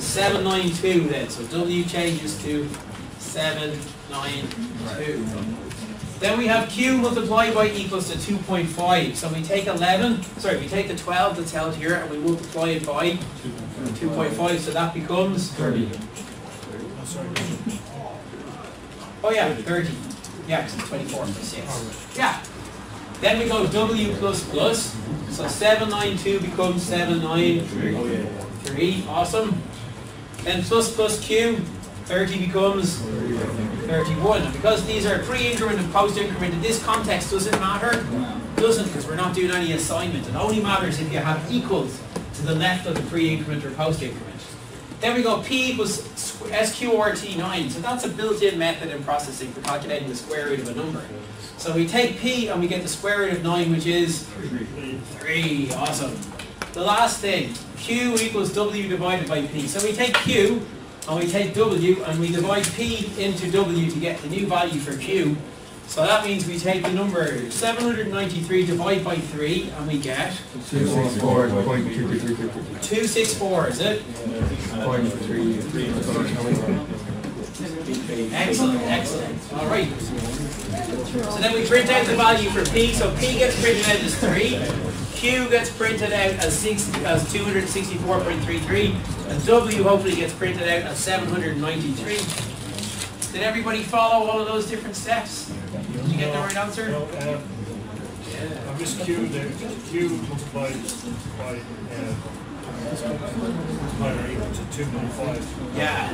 792 then. So W changes to 792. Then we have Q multiplied by equals to 2.5. So we take we take the 12 that's held here and we multiply it by 2.5. So that becomes 30. Oh, sorry. Oh yeah, 30. Yeah, 'cause it's 24 plus 6. Yeah. Then we go W plus plus. So 792 becomes 793. Awesome. Then plus plus Q, 30 becomes 31. And because these are pre-increment and post-increment, in this context, does it matter? Doesn't, because we're not doing any assignment. It only matters if you have equals to the left of the pre-increment or post-increment. Then we go P equals SQRT9. So that's a built-in method in processing for calculating the square root of a number. So we take P and we get the square root of 9, which is 3. Awesome. The last thing, Q equals W divided by P. So we take Q and we take W and we divide P into W to get the new value for Q. So that means we take the number 793 divided by 3 and we get 264, is it? Excellent, excellent. All right. So then we print out the value for P. So P gets printed out as 3. Q gets printed out as 264.33. And W hopefully gets printed out as 793. Did everybody follow all of those different steps? Did you get the right answer? No, I'm just Q multiplied by or equal to 295. Yeah.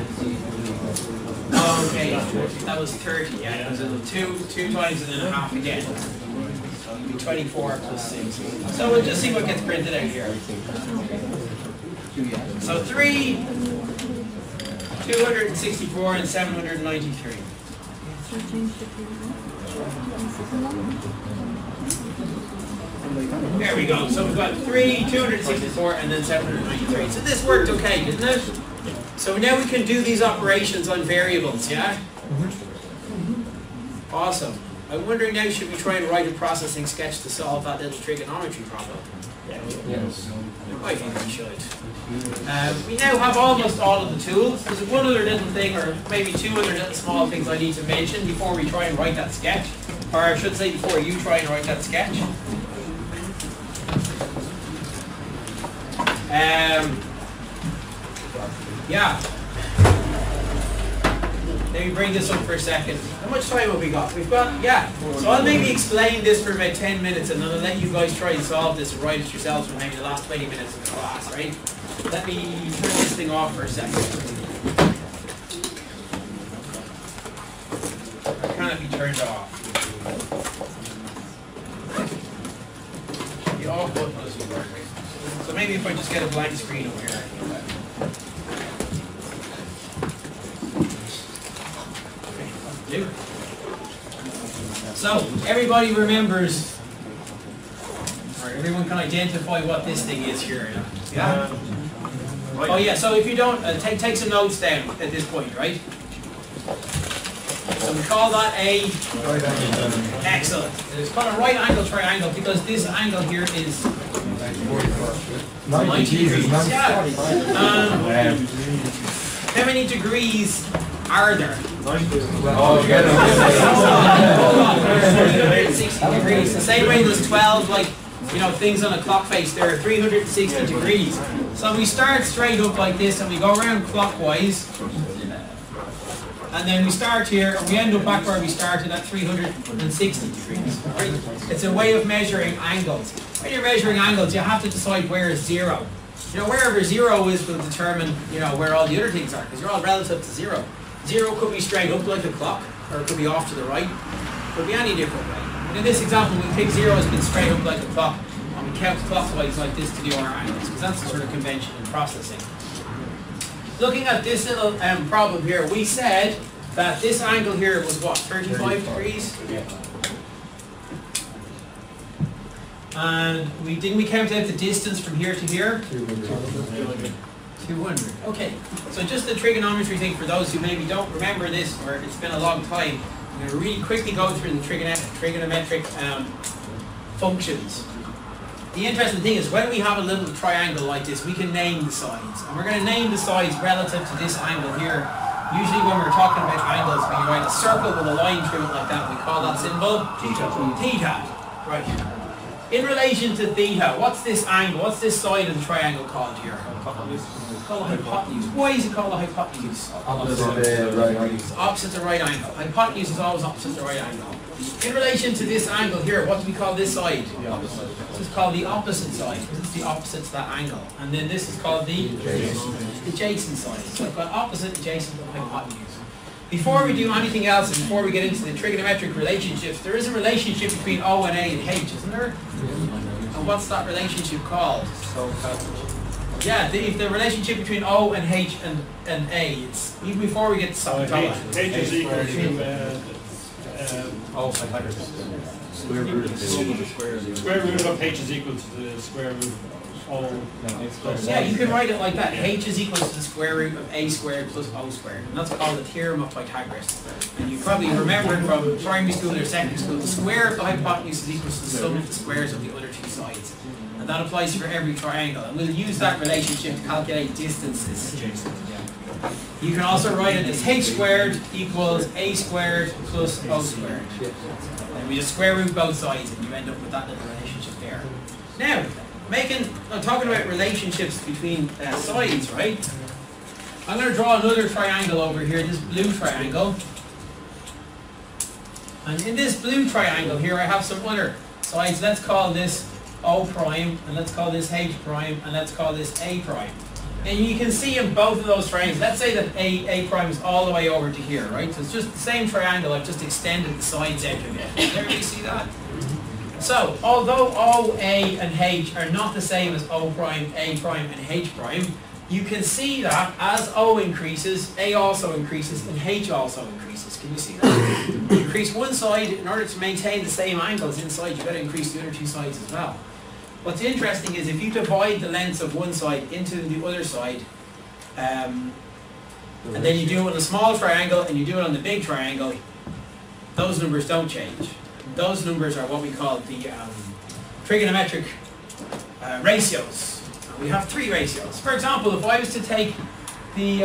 Okay, that was 30, yeah. It was 2 times and then a half again. 24 plus 6. So we'll just see what gets printed out here. So 3, 264 and 793. There we go. So we've got 3, 264 and then 793. So this worked okay, didn't it? So now we can do these operations on variables, yeah? Awesome. I'm wondering now, should we try and write a processing sketch to solve that little trigonometry problem? Yes. I think we should. We now have almost all of the tools. There's one other little thing, or maybe 2 other little small things I need to mention before we try and write that sketch. Or I should say before you try and write that sketch. Yeah. Let me bring this up for a second. How much time have we got? We've got, yeah. So I'll maybe explain this for about 10 minutes and then I'll let you guys try and solve this and write it yourselves for maybe the last 20 minutes of the class, right? Let me turn this thing off for a second. Or can it be turned off? The off button doesn't work. So maybe if I just get a blank screen over here. So, everybody remembers, or everyone can identify what this thing is here. Yeah? Oh yeah, so if you don't, take some notes down at this point, right? So we call that a excellent. It's called a right angle triangle because this angle here is 90 degrees. Yeah. How many degrees are there? 360 degrees. The same way there's 12, like, you know, things on a clock face, there are 360 degrees. So we start straight up like this and we go around clockwise. And then we start here and we end up back where we started at 360 degrees. Right? It's a way of measuring angles. When you're measuring angles, you have to decide where is 0. You know, wherever 0 is will determine, you know, where all the other things are, because you're all relative to 0. 0 could be straight up like a clock, or it could be off to the right. It could be any different way. And in this example, we pick 0 as being straight up like a clock, and we count clockwise like this to do our angles, because that's the sort of convention in processing. Looking at this little problem here, we said that this angle here was what, 35 degrees? Yeah. And didn't we count out the distance from here to here? 200. Okay, so just the trigonometry thing for those who maybe don't remember this, or it's been a long time, I'm going to really quickly go through the trigonometric functions. The interesting thing is when we have a little triangle like this, we can name the sides. And we're going to name the sides relative to this angle here. Usually when we're talking about angles, we write a circle with a line through it like that. We call that symbol theta. Right. In relation to theta, what's this angle? What's this side of the triangle called here? It's called a hypotenuse. Why is it called a hypotenuse? It's opposite the right angle. Hypotenuse is always opposite the right angle. In relation to this angle here, what do we call this side? This is called the opposite side, because it's the opposite to that angle. And then this is called the adjacent side. So I've got opposite, adjacent, and hypotenuse. Before we do anything else, and before we get into the trigonometric relationships, there is a relationship between O and A and H, isn't there? And what's that relationship called? Yeah, the relationship between O and H and A. It's even before we get to H is equal to Square root of the square root of H is equal to the square root of O. Yeah, you can write it like that. H is equal to the square root of A squared plus O squared. And that's called the theorem of Pythagoras. And you probably remember it from primary school or secondary school. The square of the hypotenuse is equal to the sum of the squares of the other two sides. And that applies for every triangle. And we'll use that relationship to calculate distances. You can also write it as H squared equals A squared plus O squared. And we just square root both sides and you end up with that little relationship there. Now, talking about relationships between sides, right? I'm going to draw another triangle over here, this blue triangle. And in this blue triangle here, I have some other sides. Let's call this O prime, and let's call this H prime, and let's call this A prime. And you can see in both of those triangles, let's say that A prime is all the way over to here, right? So it's just the same triangle, I've just extended the sides out a bit. Does everybody see that? So, although O, A, and H are not the same as O prime, A prime, and H prime, you can see that as O increases, A also increases, and H also increases. Can you see that? You increase one side, in order to maintain the same angles inside, you've got to increase the other two sides as well. What's interesting is if you divide the lengths of one side into the other side, and then you do it on a small triangle and you do it on the big triangle, those numbers don't change. Those numbers are what we call the trigonometric ratios. We have three ratios. For example, if I was to take the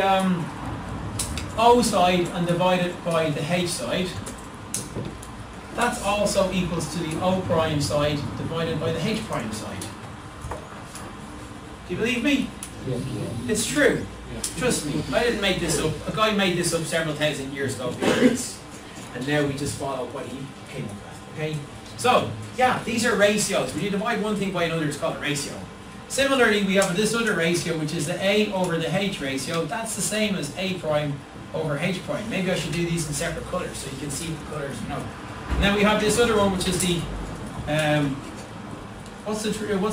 O side and divide it by the H side, that's also equals to the O prime side divided by the H prime side. Do you believe me? Yeah. It's true. Trust me. I didn't make this up. A guy made this up several thousand years ago, and now we just follow what he came up with. Okay? So, yeah, these are ratios. When you divide one thing by another, it's called a ratio. Similarly, we have this other ratio, which is the A over the H ratio. That's the same as A prime over H prime. Maybe I should do these in separate colours so you can see the colours, you know. And then we have this other one, which is the what's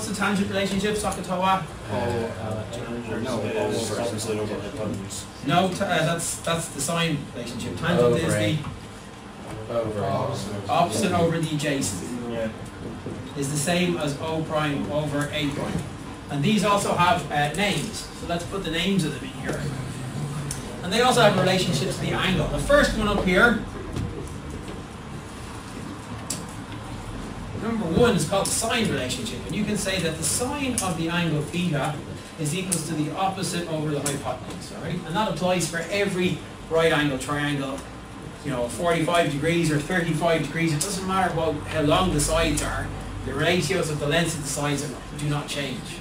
the tangent relationship? Sakatoa? No, that's the sine relationship. Tangent is the opposite over the adjacent. Is the same as O prime over A prime. And these also have names. So let's put the names of them in here. And they also have a relationship to the angle. The first one up here, number one, is called the sine relationship. And you can say that the sine of the angle theta is equals to the opposite over the hypotenuse. All right? And that applies for every right angle triangle, you know, 45 degrees or 35 degrees. It doesn't matter how long the sides are. The ratios of the lengths of the sides do not change.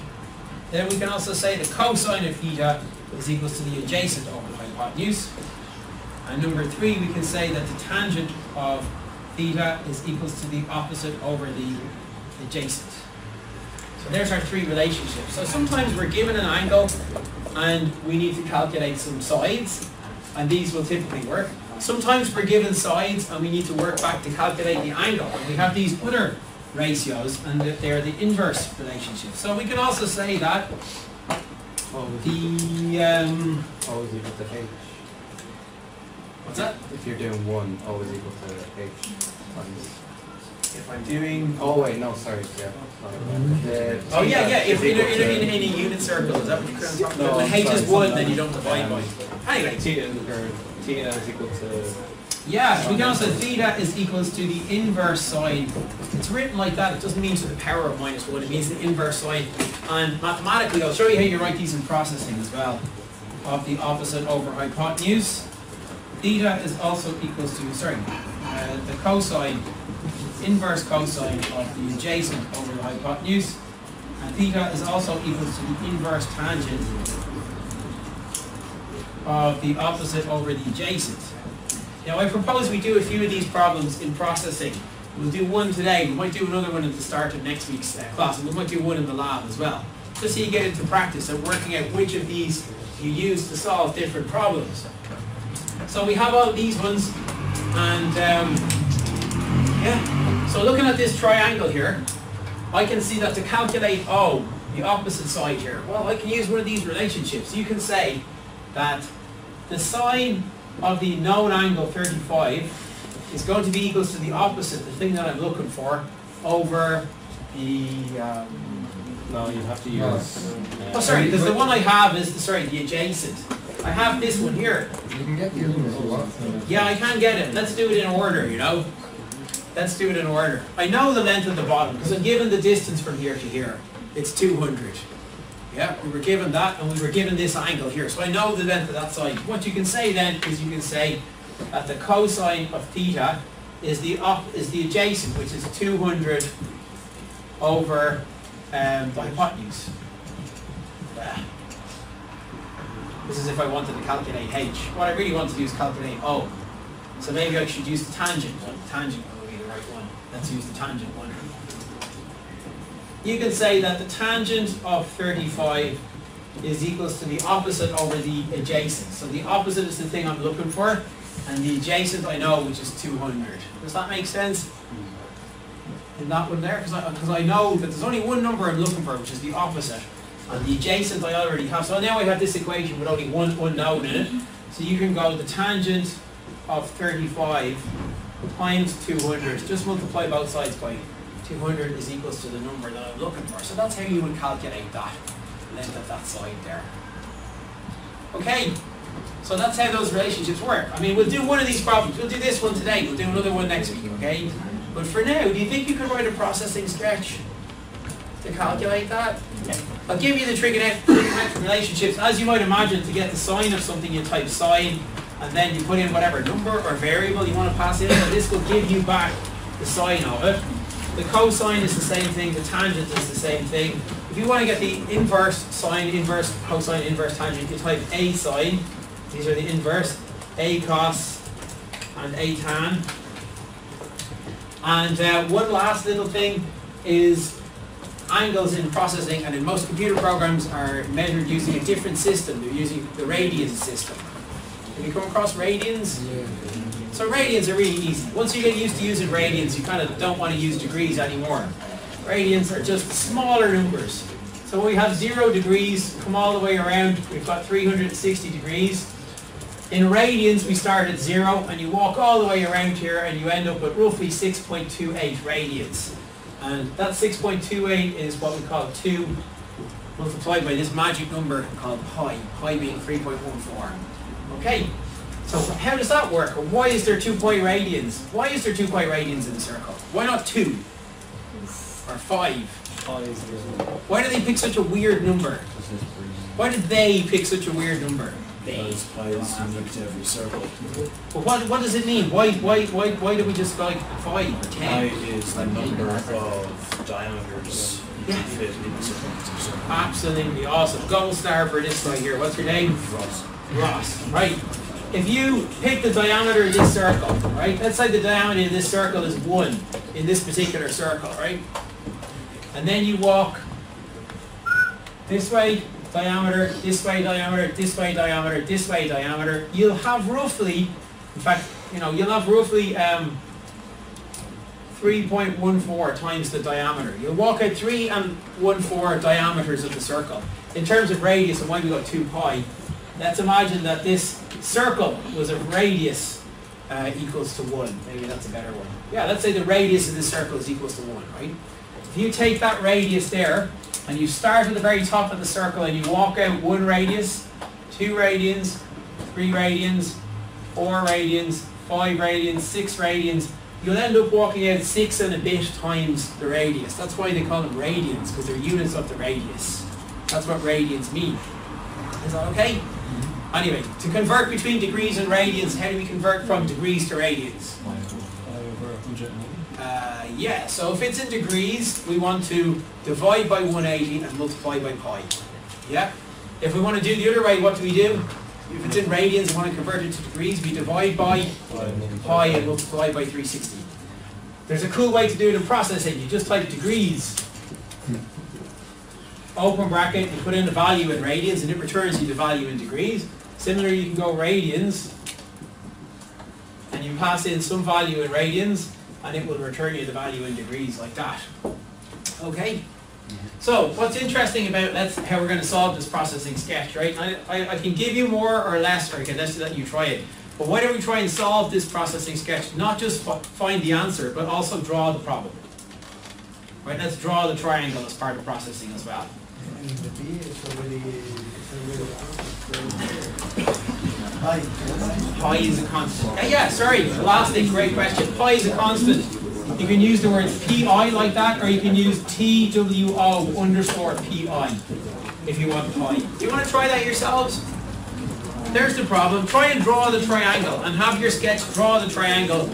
Then we can also say the cosine of theta is equals to the adjacent over the hypotenuse. And number three, we can say that the tangent of theta is equals to the opposite over the adjacent. So there's our three relationships. So sometimes we're given an angle and we need to calculate some sides, and these will typically work. Sometimes we're given sides and we need to work back to calculate the angle. And we have these other ratios, and they're the inverse relationships. So we can also say that the O is equal to H. what's that? If you're doing 1, O is equal to H times. If I'm doing Oh wait, no, sorry, yeah. oh yeah, if in a unit circle, is that what you're talking about? No, When H is sorry, 1, then you don't divide by. Anyway, Theta is equal to... yeah, we can also theta is equals to the inverse sine. It's written like that. It doesn't mean to the power of -1. It means the inverse sine. And mathematically, I'll show you how you write these in processing as well. Of the opposite over hypotenuse. Theta is also equals to, the cosine, inverse cosine of the adjacent over the the hypotenuse, and theta is also equal to the inverse tangent of the opposite over the adjacent. Now I propose we do a few of these problems in processing. We'll do one today, we might do another one at the start of next week's class, and we might do one in the lab as well. Just so you get into practice of working out which of these you use to solve different problems. So we have all these ones, and yeah. So looking at this triangle here, I can see that to calculate O, the opposite side here, well, I can use one of these relationships. You can say that the sine of the known angle 35 is going to be equals to the opposite, the thing that I'm looking for, over the No, you have to use. oh, sorry, because the one I have is the adjacent. I have this one here. You can get the other one if you want. Yeah, I can get it. Let's do it in order, you know. Let's do it in order. I know the length of the bottom because I'm given the distance from here to here. It's 200. Yeah, we were given that, and we were given this angle here, so I know the length of that side. What you can say then is you can say that the cosine of theta is the adjacent, which is 200 over the hypotenuse. This is if I wanted to calculate h. What I really want to do is calculate O. So maybe I should use the tangent one. The tangent one will be the right one. Let's use the tangent one. You can say that the tangent of 35 is equals to the opposite over the adjacent. So the opposite is the thing I'm looking for, and the adjacent I know, which is 200. Does that make sense? In that one there? Because I know that there's only one number I'm looking for, which is the opposite. And the adjacent I already have. So now I have this equation with only one unknown in it. So you can go the tangent of 35 times 200. Just multiply both sides by 200 is equals to the number that I'm looking for. So that's how you would calculate that length of that side there. Okay, so that's how those relationships work. I mean, we'll do one of these problems. We'll do this one today. We'll do another one next week, okay? But for now, do you think you could write a processing sketch to calculate that? Okay. I'll give you the trigonometric relationships. As you might imagine, to get the sine of something, you type sine, and then you put in whatever number or variable you want to pass in, and this will give you back the sine of it. The cosine is the same thing, the tangent is the same thing. If you want to get the inverse sine, inverse cosine, inverse tangent, you type a sine. These are the inverse, a cos, and a tan. And one last little thing is angles in processing and in most computer programs are measured using a different system. They're using the radians system. Have you come across radians? Yeah. So radians are really easy. Once you get used to using radians, you kind of don't want to use degrees anymore. Radians are just smaller numbers. So we have 0 degrees, come all the way around, we've got 360 degrees. In radians, we start at 0, and you walk all the way around here, and you end up with roughly 6.28 radians. And that 6.28 is what we call 2 multiplied by this magic number called pi, pi being 3.14. Okay, so how does that work? Or why is there 2 pi radians? Why is there 2 pi radians in the circle? Why not 2? Or 5? Why do they pick such a weird number? Why did they pick such a weird number? Because pi is unique to every circle. But what does it mean? Why do we just like 5 or 10? Pi is the number of diameters Yeah. that fit in the circle. Absolutely awesome. Gold star for this guy here. What's your name? Ross. Ross. Right. If you pick the diameter of this circle, right? Let's say the diameter of this circle is 1 in this particular circle, right? And then you walk this way, diameter, this way, diameter, this way, diameter, this way, diameter. You'll have roughly, in fact, you'll have roughly 3.14 times the diameter. You'll walk out 3 and 1/4 diameters of the circle. In terms of radius, and why we got 2 pi, let's imagine that this circle was a radius equals to 1. Maybe that's a better one. Yeah, let's say the radius of this circle is equals to 1, right? If you take that radius there, and you start at the very top of the circle and you walk out 1 radius, 2 radians, 3 radians, 4 radians, 5 radians, 6 radians, you'll end up walking out 6 and a bit times the radius. That's why they call them radians, because they're units of the radius. That's what radians mean. Is that okay? Mm-hmm. Anyway, to convert between degrees and radians, how do we convert from degrees to radians? Pi over 180. Yeah, so if it's in degrees, we want to divide by 180 and multiply by pi. Yeah? If we want to do the other way, what do we do? If it's in radians and want to convert it to degrees, we divide by pi and multiply by 360. There's a cool way to do it in processing. You just type degrees, open bracket, you put in the value in radians, and it returns you the value in degrees. Similarly, you can go radians, and you pass in some value in radians, and it will return you the value in degrees like that. Okay? So, what's interesting about how we're going to solve this processing sketch, right? I can give you more or less, or I can just let you try it. But why don't we try and solve this processing sketch? Not just find the answer, but also draw the problem. Right? Let's draw the triangle as part of processing as well. And the B is already Pi is a constant. Yeah, sorry, the last thing, great question. Pi is a constant. You can use the word pi like that, or you can use TWO underscore pi if you want pi. Do you want to try that yourselves? There's the problem. Try and draw the triangle and have your sketch draw the triangle,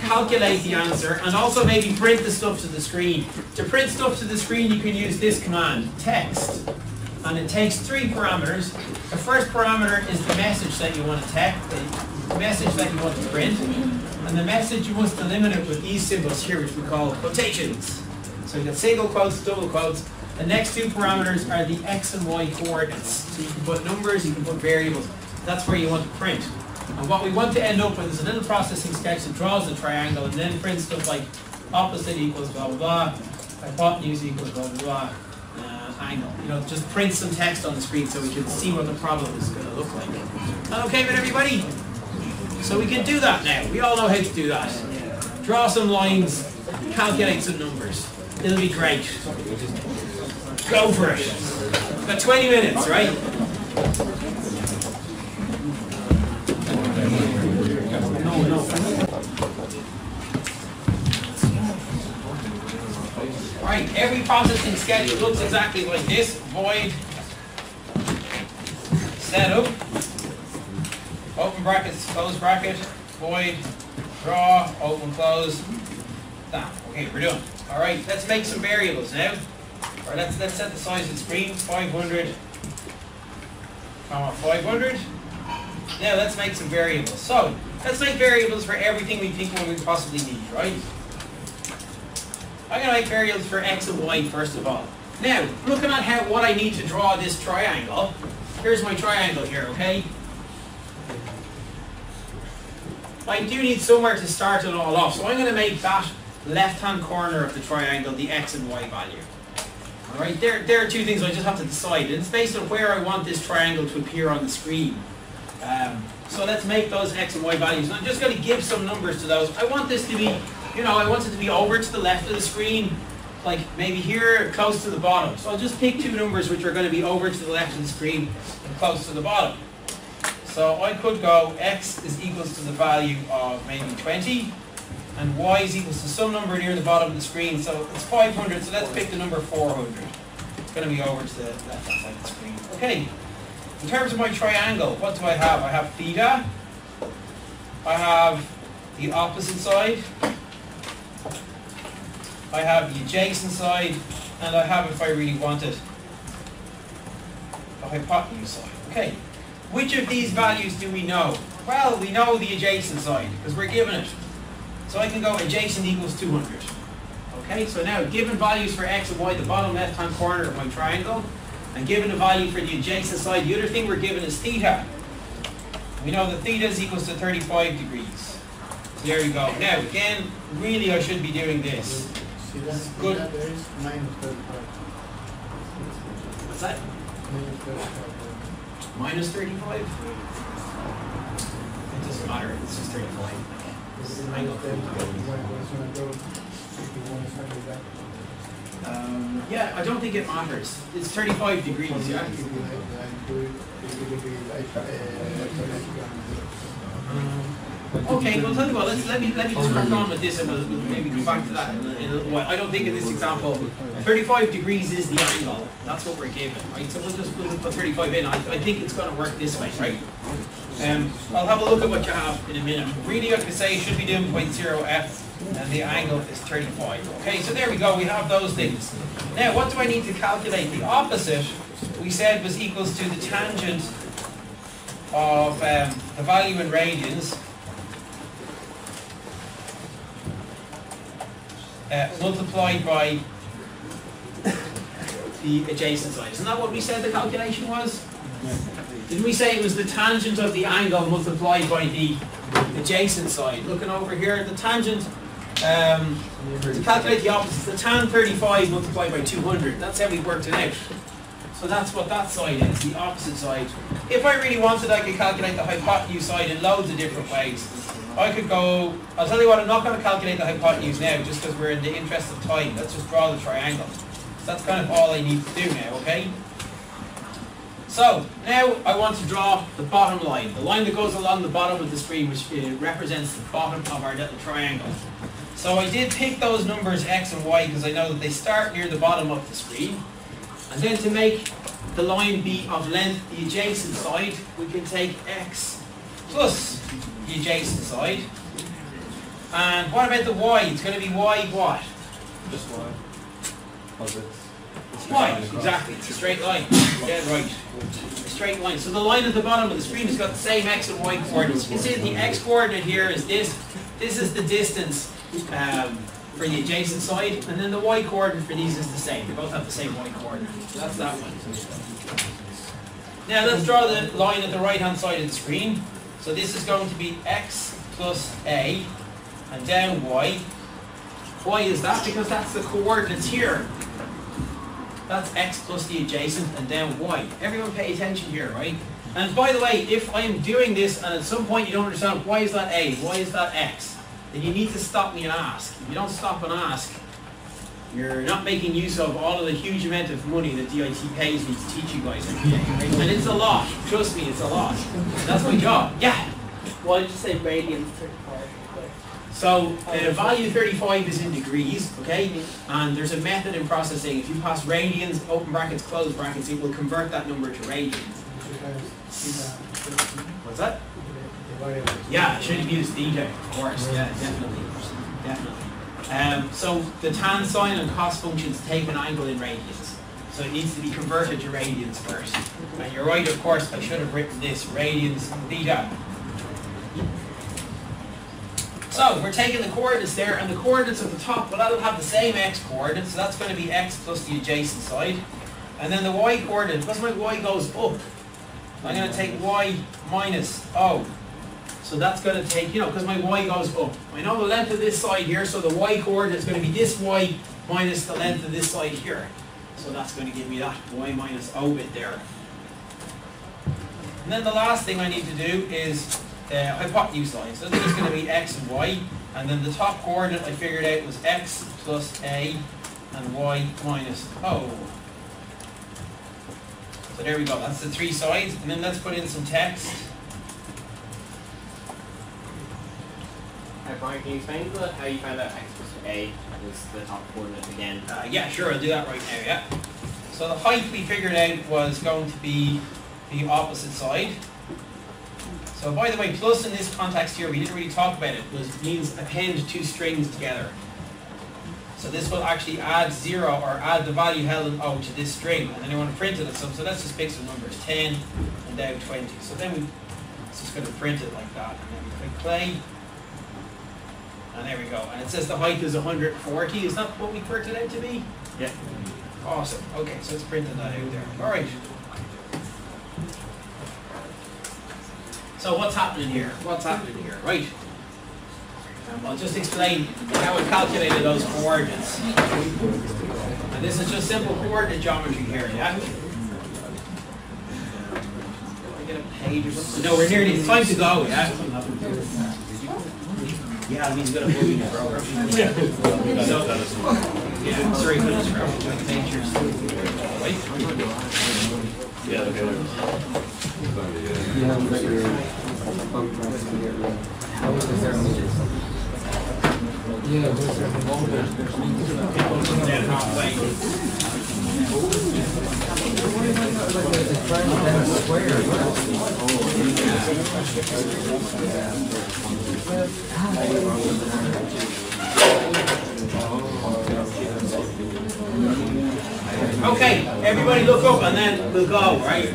calculate the answer, and also maybe print the stuff to the screen. To print stuff to the screen, you can use this command, text. And it takes 3 parameters. The first parameter is the message that you want to text, the message that you want to print. And the message, you must delimit it with these symbols here, which we call quotations. So you've got single quotes, double quotes. The next 2 parameters are the x and y coordinates. So you can put numbers, you can put variables. That's where you want to print. And what we want to end up with is a little processing sketch that draws the triangle and then prints stuff like opposite equals blah blah blah, hypotenuse equals blah blah blah, angle. You know, just print some text on the screen so we can see what the problem is going to look like. Okay with everybody? So we can do that now. We all know how to do that. Draw some lines, calculate some numbers. It'll be great. Go for it. We've got 20 minutes, right? Alright, every processing sketch looks exactly like this. Void, setup, open brackets, close bracket, void, draw, open, close, down. Okay, we're done. Alright, let's make some variables now. Or let's set the size of the screen, 500, comma 500. Now let's make some variables. So, let's make variables for everything we think we would possibly need, right? I'm going to make variables for x and y first of all. Now, looking at what I need to draw this triangle, here's my triangle here, okay? I do need somewhere to start it all off, so I'm going to make that left-hand corner of the triangle the x and y value. Alright, there are 2 things I just have to decide. It's based on where I want this triangle to appear on the screen. So let's make those x and y values. And I'm just going to give some numbers to those. I want this to be, I want it to be over to the left of the screen, like maybe here, close to the bottom. So I'll just pick 2 numbers which are going to be over to the left of the screen and close to the bottom. So I could go x is equals to the value of maybe 20, and y is equals to some number near the bottom of the screen. So it's 500, so let's pick the number 400. It's going to be over to the left-hand side of the screen. Okay. In terms of my triangle, what do I have? I have theta, I have the opposite side, I have the adjacent side, and I have, if I really want it, the hypotenuse side. Okay, which of these values do we know? Well, we know the adjacent side, because we're given it. So I can go adjacent equals 200. Okay, so now given values for x and y, the bottom left-hand corner of my triangle, and given a value for the adjacent side, the other thing we're given is theta. We know that theta is equals to 35 degrees. So there you go. Now, again, really I should be doing this. See that? Good. There is minus 35. What's that? Minus 35? It doesn't matter, it's just 35. This is an angle. Yeah, I don't think it matters. It's 35 degrees, yeah? Okay, well tell you what, let me just crack on with this and we'll maybe come back to that in a little while. I don't think in this example, 35 degrees is the angle. That's what we're given, right? So we'll put 35 in. I think it's going to work this way, right? I'll have a look at what you have in a minute. Really, I could say you should be doing 0.0f and the angle is 35. Okay, so there we go, we have those things. Now, what do I need to calculate? The opposite, we said, was equals to the tangent of the value in radians multiplied by the adjacent side. Isn't that what we said the calculation was? Didn't we say it was the tangent of the angle multiplied by the adjacent side? Looking over here, the tangent, to calculate the opposite, the tan 35 multiplied by 200. That's how we worked it out. So that's what that side is, the opposite side. If I really wanted, I could calculate the hypotenuse side in loads of different ways. I could go, I'll tell you what, I'm not going to calculate the hypotenuse now, just because we're in the interest of time. Let's just draw the triangle. So that's kind of all I need to do now, okay? So, now I want to draw the bottom line, the line that goes along the bottom of the screen, which represents the bottom of our little triangle. So I did pick those numbers x and y because I know that they start near the bottom of the screen. And then to make the line be of length the adjacent side, we can take x plus the adjacent side. And what about the y? It's going to be y what? Just y. Y, exactly. It's a straight line. Yeah, right. A straight line. So the line at the bottom of the screen has got the same x and y coordinates. You can see the x coordinate here is this. This is the distance for the adjacent side, and then the y coordinate for these is the same. They both have the same y coordinate. So that's that one. Now let's draw the line at the right hand side of the screen. So this is going to be x plus a and down y. Why is that? Because that's the coordinates here. That's x plus the adjacent and down y. Everyone pay attention here, right? And by the way, if I am doing this and at some point you don't understand why is that a, why is that x, then you need to stop me and ask. If you don't stop and ask, you're not making use of all of the huge amount of money that DIT pays me to teach you guys every day. Right? And it's a lot. Trust me, it's a lot. That's my job. Yeah? Why did you say radians 35? So value 35 is in degrees, okay? And there's a method in processing. If you pass radians, open brackets, close brackets, it will convert that number to radians. What's that? Yeah, it should have used theta, of course. Yeah, definitely. Definitely. So the tan sine and cos functions take an angle in radians. So it needs to be converted to radians first. And you're right, of course, I should have written this, radians theta. So we're taking the coordinates there, and the coordinates at the top, well, that'll have the same x coordinates, so that's going to be x plus the adjacent side. And then the y coordinate, because my y goes up, I'm going to take y minus O. So that's going to take, because my y goes up. I know the length of this side here, so the y coordinate is going to be this y minus the length of this side here. So that's going to give me that y minus O bit there. And then the last thing I need to do is hypotenuse line. So this is going to be x and y, and then the top coordinate I figured out was x plus a and y minus O. So there we go, that's the three sides, and then let's put in some text. Brian, can you explain how you found out x plus a was the top coordinate again? Yeah, sure, I'll do that right now, yeah. So the height we figured out was going to be the opposite side. So by the way, plus in this context here, we didn't really talk about it, means append two strings together. So this will actually add 0 or add the value held in O to this string, and then you want to print it at some, so let's just pick some numbers, 10 and down 20. So then it's just going to print it like that, and then we click play, and there we go. And it says the height is 140, is that what we worked it out to be? Yeah. Awesome, okay, so it's printed that out there. Alright. So what's happening here? What's happening here? Right. I'll just explain how I calculated those coordinates. And this is just simple coordinate geometry here, yeah? Can I get a page or something? No, we're nearly, it's time to go, yeah? Yeah, I mean, it's got a movie in the program. So, yeah, sorry for this program. Pictures. Wait. Yeah, okay. How is there images? Yeah, what's there Down halfway. It's trying to bend a square. Okay, everybody look up and then we'll go, right?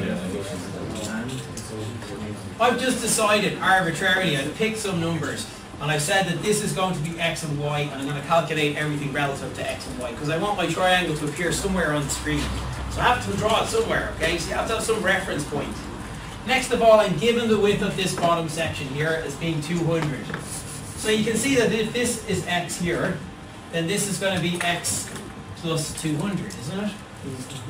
I've just decided arbitrarily, I've picked some numbers and I've said that this is going to be x and y and I'm going to calculate everything relative to x and y because I want my triangle to appear somewhere on the screen. So I have to draw it somewhere, okay? So you have to have some reference point. Next of all, I'm given the width of this bottom section here as being 200. So you can see that if this is x here, then this is going to be x plus 200, isn't it?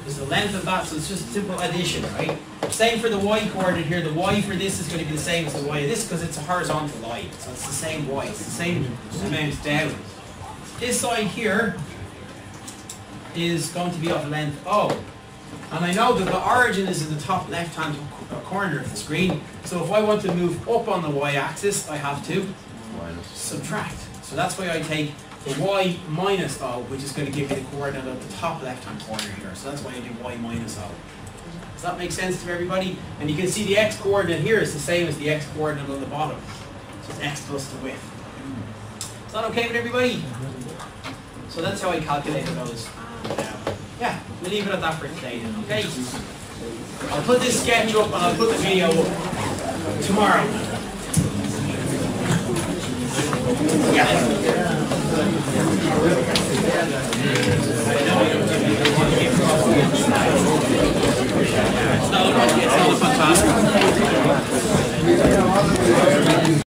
Is the length of that, so it's just simple addition, right? Same for the y coordinate here. The y for this is going to be the same as the y of this because it's a horizontal line. So it's the same y, it's the same amount down. This side here is going to be of length O. And I know that the origin is in the top left-hand corner of the screen. So if I want to move up on the y-axis, I have to subtract. So that's why I take the y minus O, which is going to give me the coordinate of the top left-hand corner here. So that's why I do y minus O. Does that make sense to everybody? And you can see the x coordinate here is the same as the x coordinate on the bottom. So it's x plus the width. Is that okay with everybody? So that's how I calculated those. Yeah, we'll leave it at that for today then, okay? I'll put this sketch up and I'll put the video up tomorrow. It's not fantastic.